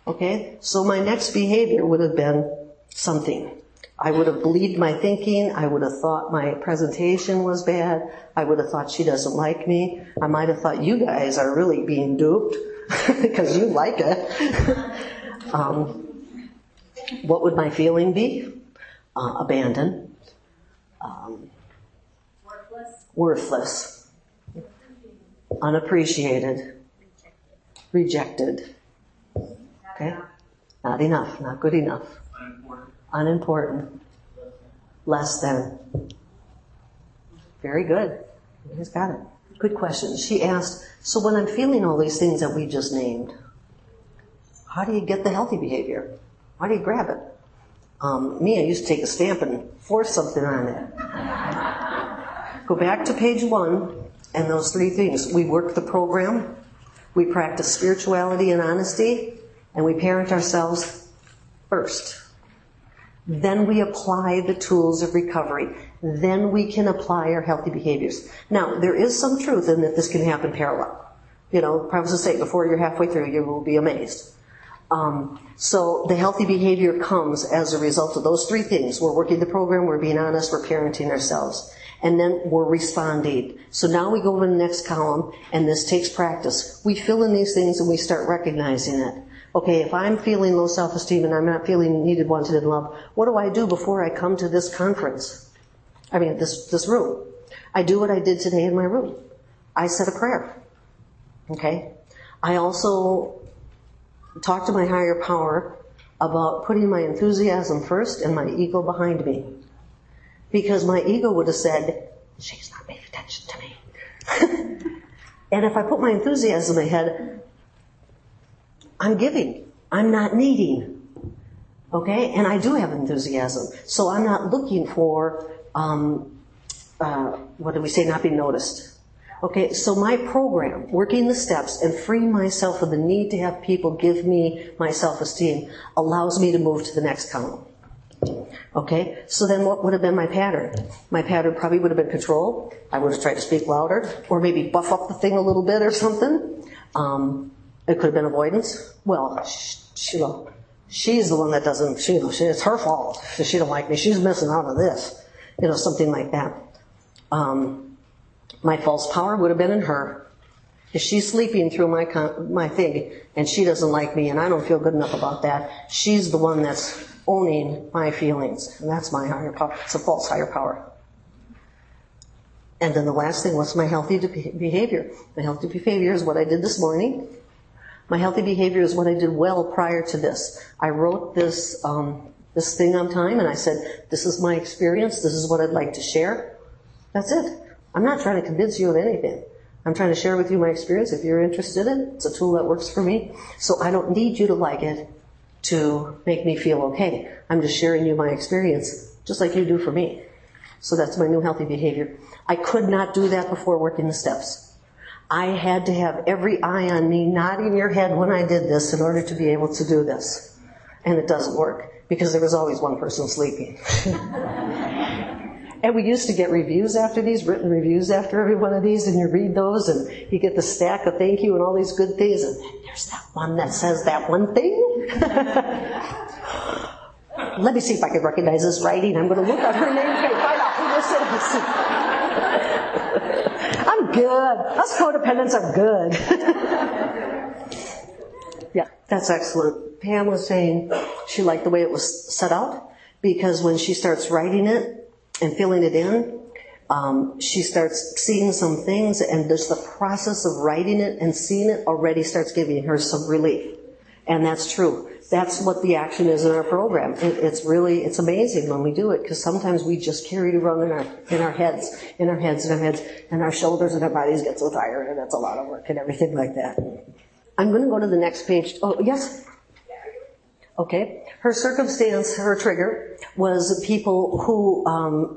Okay? So my next behavior would have been something. I would have believed my thinking. I would have thought my presentation was bad. I would have thought she doesn't like me. I might have thought you guys are really being duped because you like it. What would my feeling be? Abandoned. Worthless. Unappreciated. Rejected. Okay? Not enough. Not good enough. Unimportant. Less than. Very good. You guys got it. Good question. She asked, so when I'm feeling all these things that we just named, how do you get the healthy behavior? How do you grab it? I used to take a stamp and force something on it. Go back to page 1 and those 3 things. We work the program, we practice spirituality and honesty, and we parent ourselves first. Then we apply the tools of recovery. Then we can apply our healthy behaviors. Now, there is some truth in that this can happen parallel. Prophets say, before you're halfway through, you will be amazed. So the healthy behavior comes as a result of those 3 things. We're working the program, we're being honest, we're parenting ourselves. And then we're responding. So now we go to the next column, and this takes practice. We fill in these things and we start recognizing it. Okay, if I'm feeling low self-esteem and I'm not feeling needed, wanted, and loved, what do I do before I come to this conference? This room. I do what I did today in my room. I said a prayer. Okay? I also talk to my higher power about putting my enthusiasm first and my ego behind me. Because my ego would have said, she's not paying attention to me. And if I put my enthusiasm ahead, I'm giving. I'm not needing. Okay? And I do have enthusiasm. So I'm not looking for, not being noticed. Okay, so my program, working the steps and freeing myself of the need to have people give me my self-esteem, allows me to move to the next column. Okay, so then what would have been my pattern? My pattern probably would have been control. I would have tried to speak louder, or maybe buff up the thing a little bit or something. It could have been avoidance. Well, she's the one that doesn't, it's her fault. She don't like me. She's missing out on this. Something like that. My false power would have been in her. If she's sleeping through my thing and she doesn't like me and I don't feel good enough about that, she's the one that's owning my feelings. And that's my higher power. It's a false higher power. And then the last thing, what's my healthy behavior? My healthy behavior is what I did this morning. My healthy behavior is what I did well prior to this. I wrote this thing on time and I said, this is my experience. This is what I'd like to share. That's it. I'm not trying to convince you of anything. I'm trying to share with you my experience. If you're interested in it, it's a tool that works for me. So I don't need you to like it to make me feel okay. I'm just sharing you my experience, just like you do for me. So that's my new healthy behavior. I could not do that before working the steps. I had to have every eye on me nodding your head when I did this in order to be able to do this. And it doesn't work, because there was always one person sleeping. And we used to get reviews after these, written reviews after every one of these, and you read those, and you get the stack of thank you and all these good things, and there's that one that says that one thing. let me see if I can recognize this writing. I'm going to look at her name and find out who this is. I'm good. Us codependents are good. Yeah, that's excellent. Pam was saying she liked the way it was set out because when she starts writing it and filling it in, she starts seeing some things, and there's the process of writing it and seeing it already starts giving her some relief. And that's true. That's what the action is in our program. It's amazing when we do it, because sometimes we just carry it around in our heads, and our shoulders and our bodies get so tired, and it's a lot of work and everything like that. I'm going to go to the next page. Oh, yes? Okay. Her circumstance, her trigger, was people who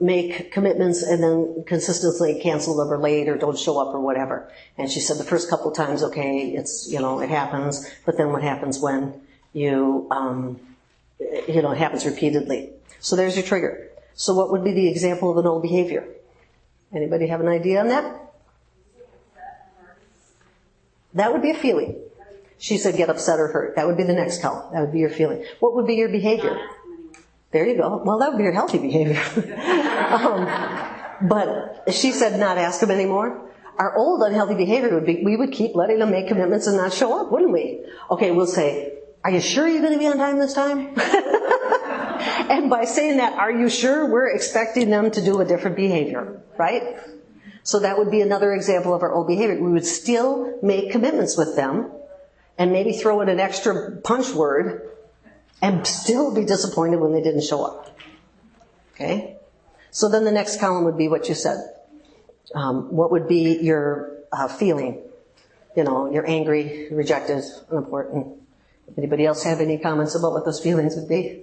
make commitments and then consistently cancel them or late or don't show up or whatever. And she said the first couple of times, okay, it happens, but then what happens when it happens repeatedly. So there's your trigger. So what would be the example of an old behavior? Anybody have an idea on that? That would be a feeling. She said get upset or hurt. That would be the next column. That would be your feeling. What would be your behavior? There you go. Well, that would be your healthy behavior. But she said not ask them anymore. Our old unhealthy behavior would be we would keep letting them make commitments and not show up, wouldn't we? Okay, we'll say, are you sure you're going to be on time this time? And by saying that, are you sure, we're expecting them to do a different behavior, right? So that would be another example of our old behavior. We would still make commitments with them and maybe throw in an extra punch word and still be disappointed when they didn't show up. Okay? So then the next column would be what you said. What would be your feeling? You're angry, rejected, unimportant. Anybody else have any comments about what those feelings would be?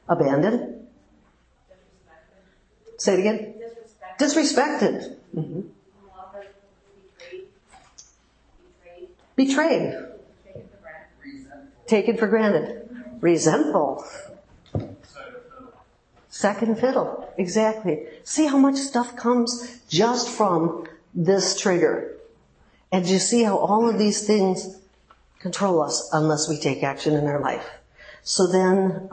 Abandoned. Say it again. Disrespected. Mm-hmm. Betrayed. Taken for granted. Resentful. Second fiddle. Exactly. See how much stuff comes just from this trigger. And you see how all of these things control us unless we take action in our life. So then,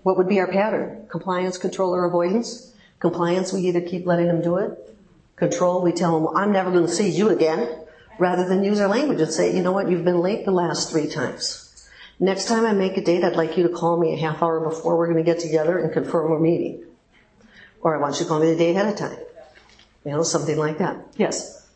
what would be our pattern? Compliance, control, or avoidance? Compliance, we either keep letting them do it. Control, we tell them, I'm never going to see you again. Rather than use our language and say, you know what, you've been late the last 3 times. Next time I make a date, I'd like you to call me a half hour before we're going to get together and confirm we're meeting. Or I want you to call me the day ahead of time. Something like that. Yes.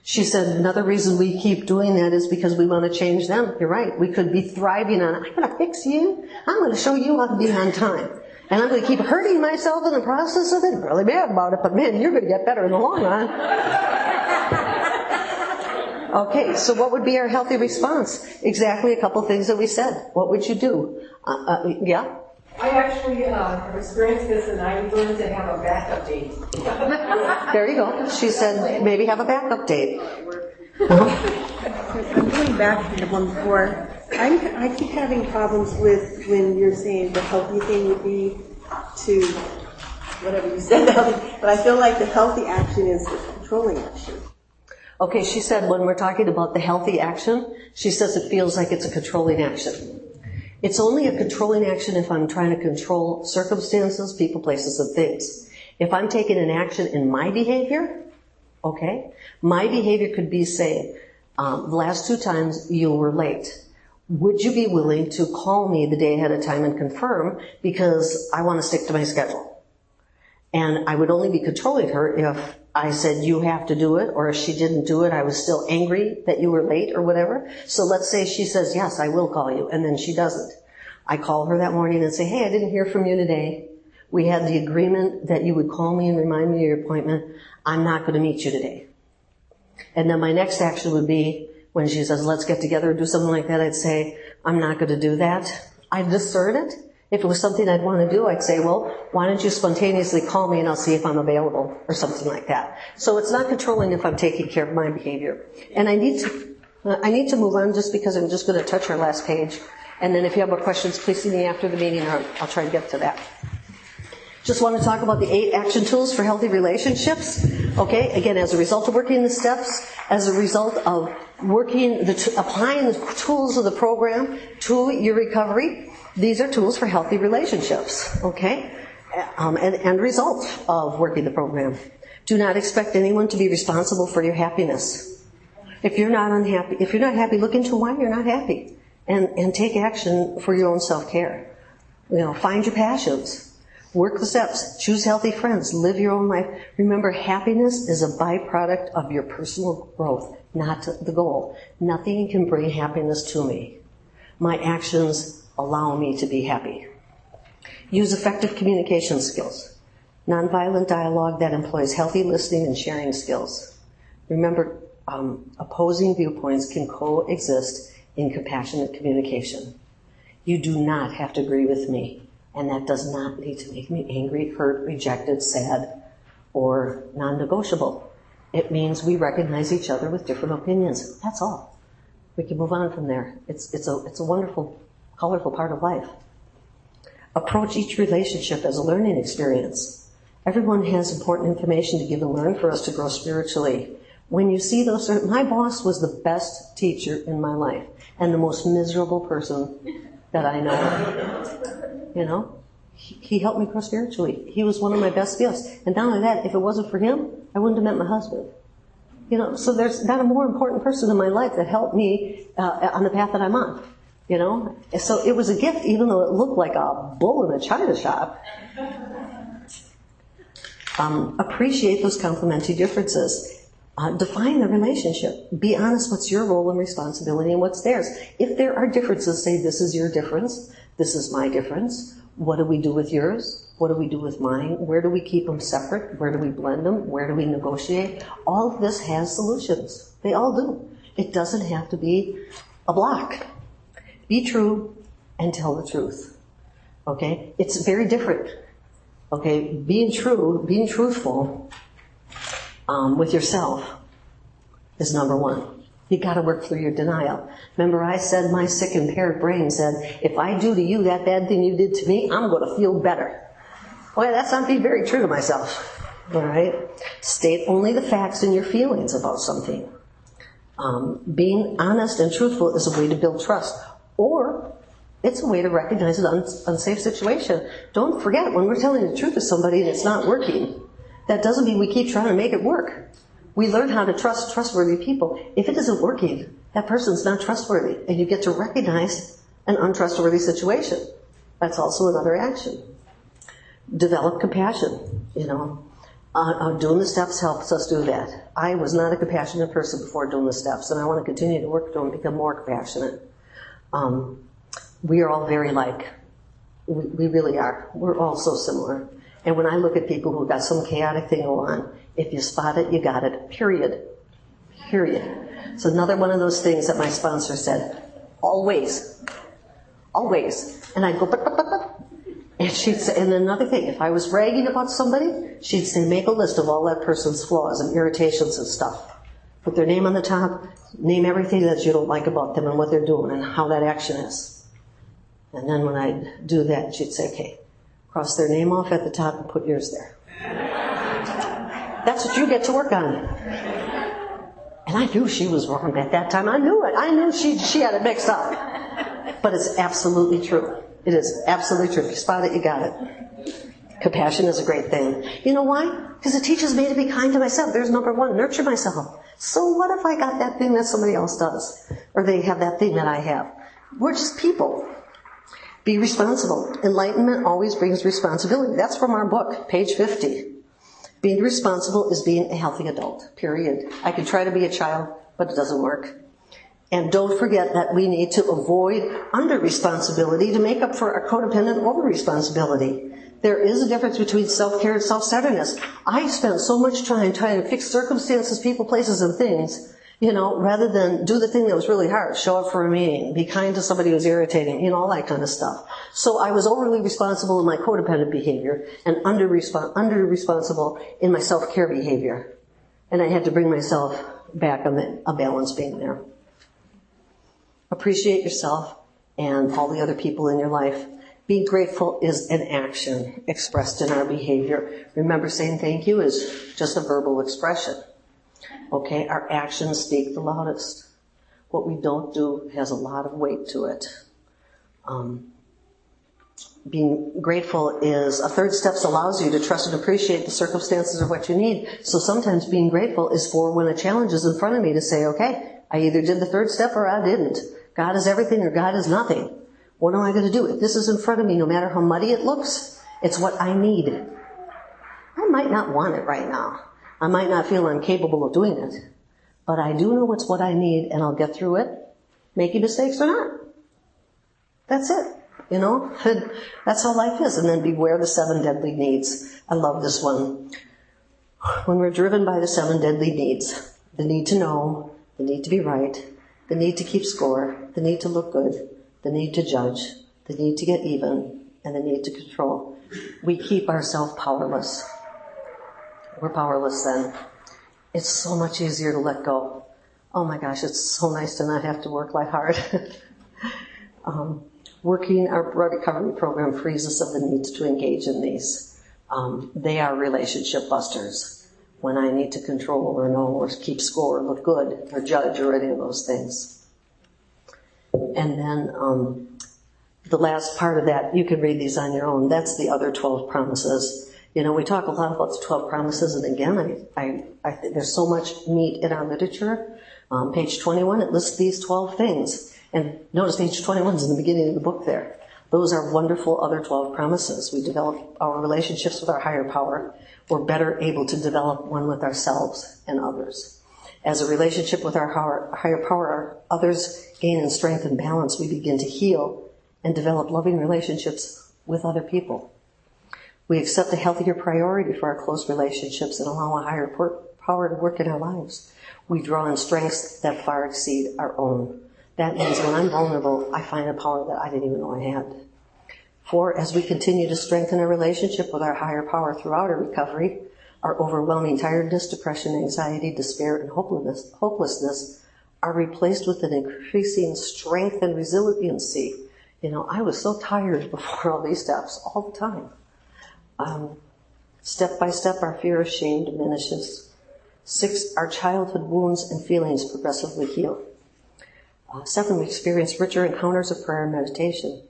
She said another reason we keep doing that is because we want to change them. You're right. We could be thriving on, I'm going to fix you. I'm going to show you how to be on time. And I'm going to keep hurting myself in the process of it. I'm really mad about it, but man, you're going to get better in the long run. Okay, so what would be our healthy response? Exactly a couple things that we said. What would you do? Yeah? I actually have experienced this, and I learned to have a backup date. There you go. She said maybe have a backup date. I'm going back to the one before. I keep having problems with when you're saying the healthy thing would be to, whatever you said, but I feel like the healthy action is the controlling action. Okay, she said when we're talking about the healthy action, she says it feels like it's a controlling action. It's only a controlling action if I'm trying to control circumstances, people, places, and things. If I'm taking an action in my behavior, okay, my behavior could be saying, the last 2 times you were late. Would you be willing to call me the day ahead of time and confirm, because I want to stick to my schedule? And I would only be controlling her if I said you have to do it, or if she didn't do it, I was still angry that you were late or whatever. So let's say she says, yes, I will call you, and then she doesn't. I call her that morning and say, hey, I didn't hear from you today. We had the agreement that you would call me and remind me of your appointment. I'm not going to meet you today. And then my next action would be, when she says, let's get together and do something like that, I'd say, I'm not going to do that. I'd discern it. If it was something I'd want to do, I'd say, well, why don't you spontaneously call me and I'll see if I'm available, or something like that. So it's not controlling if I'm taking care of my behavior. And I need to move on just because I'm just going to touch our last page. And then if you have more questions, please see me after the meeting, or I'll try to get to that. Just want to talk about the 8 action tools for healthy relationships. Okay, again, as a result of working the steps, as a result of applying the tools of the program to your recovery, these are tools for healthy relationships. Okay, and result of working the program. Do not expect anyone to be responsible for your happiness. If you're not happy, look into why you're not happy, and take action for your own self-care. Find your passions. Work the steps. Choose healthy friends. Live your own life. Remember, happiness is a byproduct of your personal growth, not the goal. Nothing can bring happiness to me. My actions allow me to be happy. Use effective communication skills. Nonviolent dialogue that employs healthy listening and sharing skills. Remember, opposing viewpoints can coexist in compassionate communication. You do not have to agree with me. And that does not need to make me angry, hurt, rejected, sad, or non-negotiable. It means we recognize each other with different opinions. That's all. We can move on from there. It's a wonderful, colorful part of life. Approach each relationship as a learning experience. Everyone has important information to give and learn for us to grow spiritually. When you see those, my boss was the best teacher in my life and the most miserable person that I know. He helped me grow spiritually. He was one of my best gifts. And not only that, if it wasn't for him, I wouldn't have met my husband. So there's not a more important person in my life that helped me on the path that I'm on. So it was a gift, even though it looked like a bull in a china shop. Appreciate those complementary differences. Define the relationship. Be honest what's your role and responsibility and what's theirs. If there are differences, say this is your difference, this is my difference. What do we do with yours? What do we do with mine? Where do we keep them separate? Where do we blend them? Where do we negotiate? All of this has solutions. They all do. It doesn't have to be a block. Be true and tell the truth. Okay? It's very different. Okay? Being truthful with yourself is number one. You got to work through your denial. Remember, I said my sick, impaired brain said, if I do to you that bad thing you did to me, I'm going to feel better. Well, that's not being very true to myself. All right? State only the facts and your feelings about something. Being honest and truthful is a way to build trust. Or it's a way to recognize an unsafe situation. Don't forget, when we're telling the truth to somebody and it's not working, that doesn't mean we keep trying to make it work. We learn how to trust trustworthy people. If it isn't working, that person's not trustworthy, and you get to recognize an untrustworthy situation. That's also another action. Develop compassion. Doing the steps helps us do that. I was not a compassionate person before doing the steps, and I want to continue to work to become more compassionate. We are all very alike. We really are. We're all so similar. And when I look at people who've got some chaotic thing going on, if you spot it, you got it. Period. It's another one of those things that my sponsor said, always. And I'd go, but. And she'd say, and another thing, if I was bragging about somebody, she'd say, make a list of all that person's flaws and irritations and stuff. Put their name on the top, name everything that you don't like about them and what they're doing and how that action is. And then when I'd do that, she'd say, okay, cross their name off at the top and put yours there. That's what you get to work on. And I knew she was wrong at that time. I knew it. I knew she had it mixed up. But it's absolutely true. It is absolutely true. If you spot it, you got it. Compassion is a great thing. You know why? Because it teaches me to be kind to myself. There's number one, nurture myself. So what if I got that thing that somebody else does? Or they have that thing that I have? We're just people. Be responsible. Enlightenment always brings responsibility. That's from our book, page 50. Being responsible is being a healthy adult, period. I could try to be a child, but it doesn't work. And don't forget that we need to avoid under-responsibility to make up for our codependent over-responsibility. There is a difference between self-care and self-centeredness. I spent so much time trying to fix circumstances, people, places, and things, rather than do the thing that was really hard, show up for a meeting, be kind to somebody who's irritating, all that kind of stuff. So I was overly responsible in my codependent behavior and under-responsible in my self-care behavior. And I had to bring myself back on a balance being there. Appreciate yourself and all the other people in your life. Being grateful is an action expressed in our behavior. Remember, saying thank you is just a verbal expression. Okay, our actions speak the loudest. What we don't do has a lot of weight to it. Being grateful is a third step allows you to trust and appreciate the circumstances of what you need. So sometimes being grateful is for when a challenge is in front of me to say, okay, I either did the third step or I didn't. God is everything or God is nothing. What am I going to do? If this is in front of me, no matter how muddy it looks, it's what I need. I might not want it right now. I might not feel I'm capable of doing it. But I do know it's what I need, and I'll get through it, making mistakes or not. That's it. You know, that's how life is. And then beware the 7 deadly needs. I love this one. When we're driven by the 7 deadly needs, the need to know, the need to be right, the need to keep score, the need to look good, the need to judge, the need to get even, and the need to control, we keep ourselves powerless. We're powerless then. It's so much easier to let go. Oh my gosh, it's so nice to not have to work like hard. Working our recovery program frees us of the need to engage in these. They are relationship busters. When I need to control or know or keep score or look good or judge or any of those things. And then the last part of that, you can read these on your own. That's the other 12 promises. You know, we talk a lot about the 12 promises, and again, I think there's so much meat in our literature. Page 21, it lists these 12 things. And notice page 21 is in the beginning of the book there. Those are wonderful other 12 promises. We develop our relationships with our higher power. We're better able to develop one with ourselves and others. As a relationship with our higher power, others gain in strength and balance, we begin to heal and develop loving relationships with other people. We accept a healthier priority for our close relationships and allow a higher power to work in our lives. We draw in strengths that far exceed our own. That means when I'm vulnerable, I find a power that I didn't even know I had. 4, as we continue to strengthen our relationship with our higher power throughout our recovery, our overwhelming tiredness, depression, anxiety, despair, and hopelessness are replaced with an increasing strength and resiliency. You know, I was so tired before all these steps, all the time. Step by step, our fear of shame diminishes. 6, our childhood wounds and feelings progressively heal. 7, we experience richer encounters of prayer and meditation.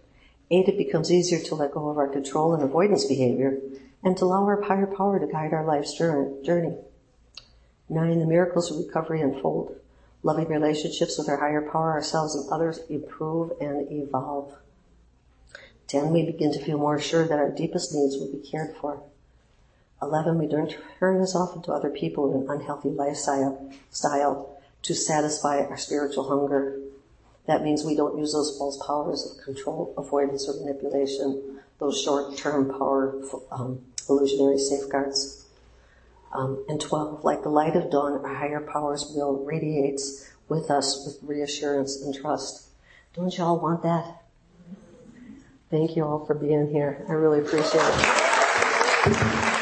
8, it becomes easier to let go of our control and avoidance behavior and to allow our higher power to guide our life's journey. 9, the miracles of recovery unfold. Loving relationships with our higher power, ourselves, and others improve and evolve. 10, we begin to feel more assured that our deepest needs will be cared for. 11, we don't turn as often to other people in an unhealthy lifestyle to satisfy our spiritual hunger. That means we don't use those false powers of control, avoidance, or manipulation, those short-term power illusionary safeguards. And 12, like the light of dawn, our higher power's will radiates with us with reassurance and trust. Don't you all want that? Thank you all for being here. I really appreciate it.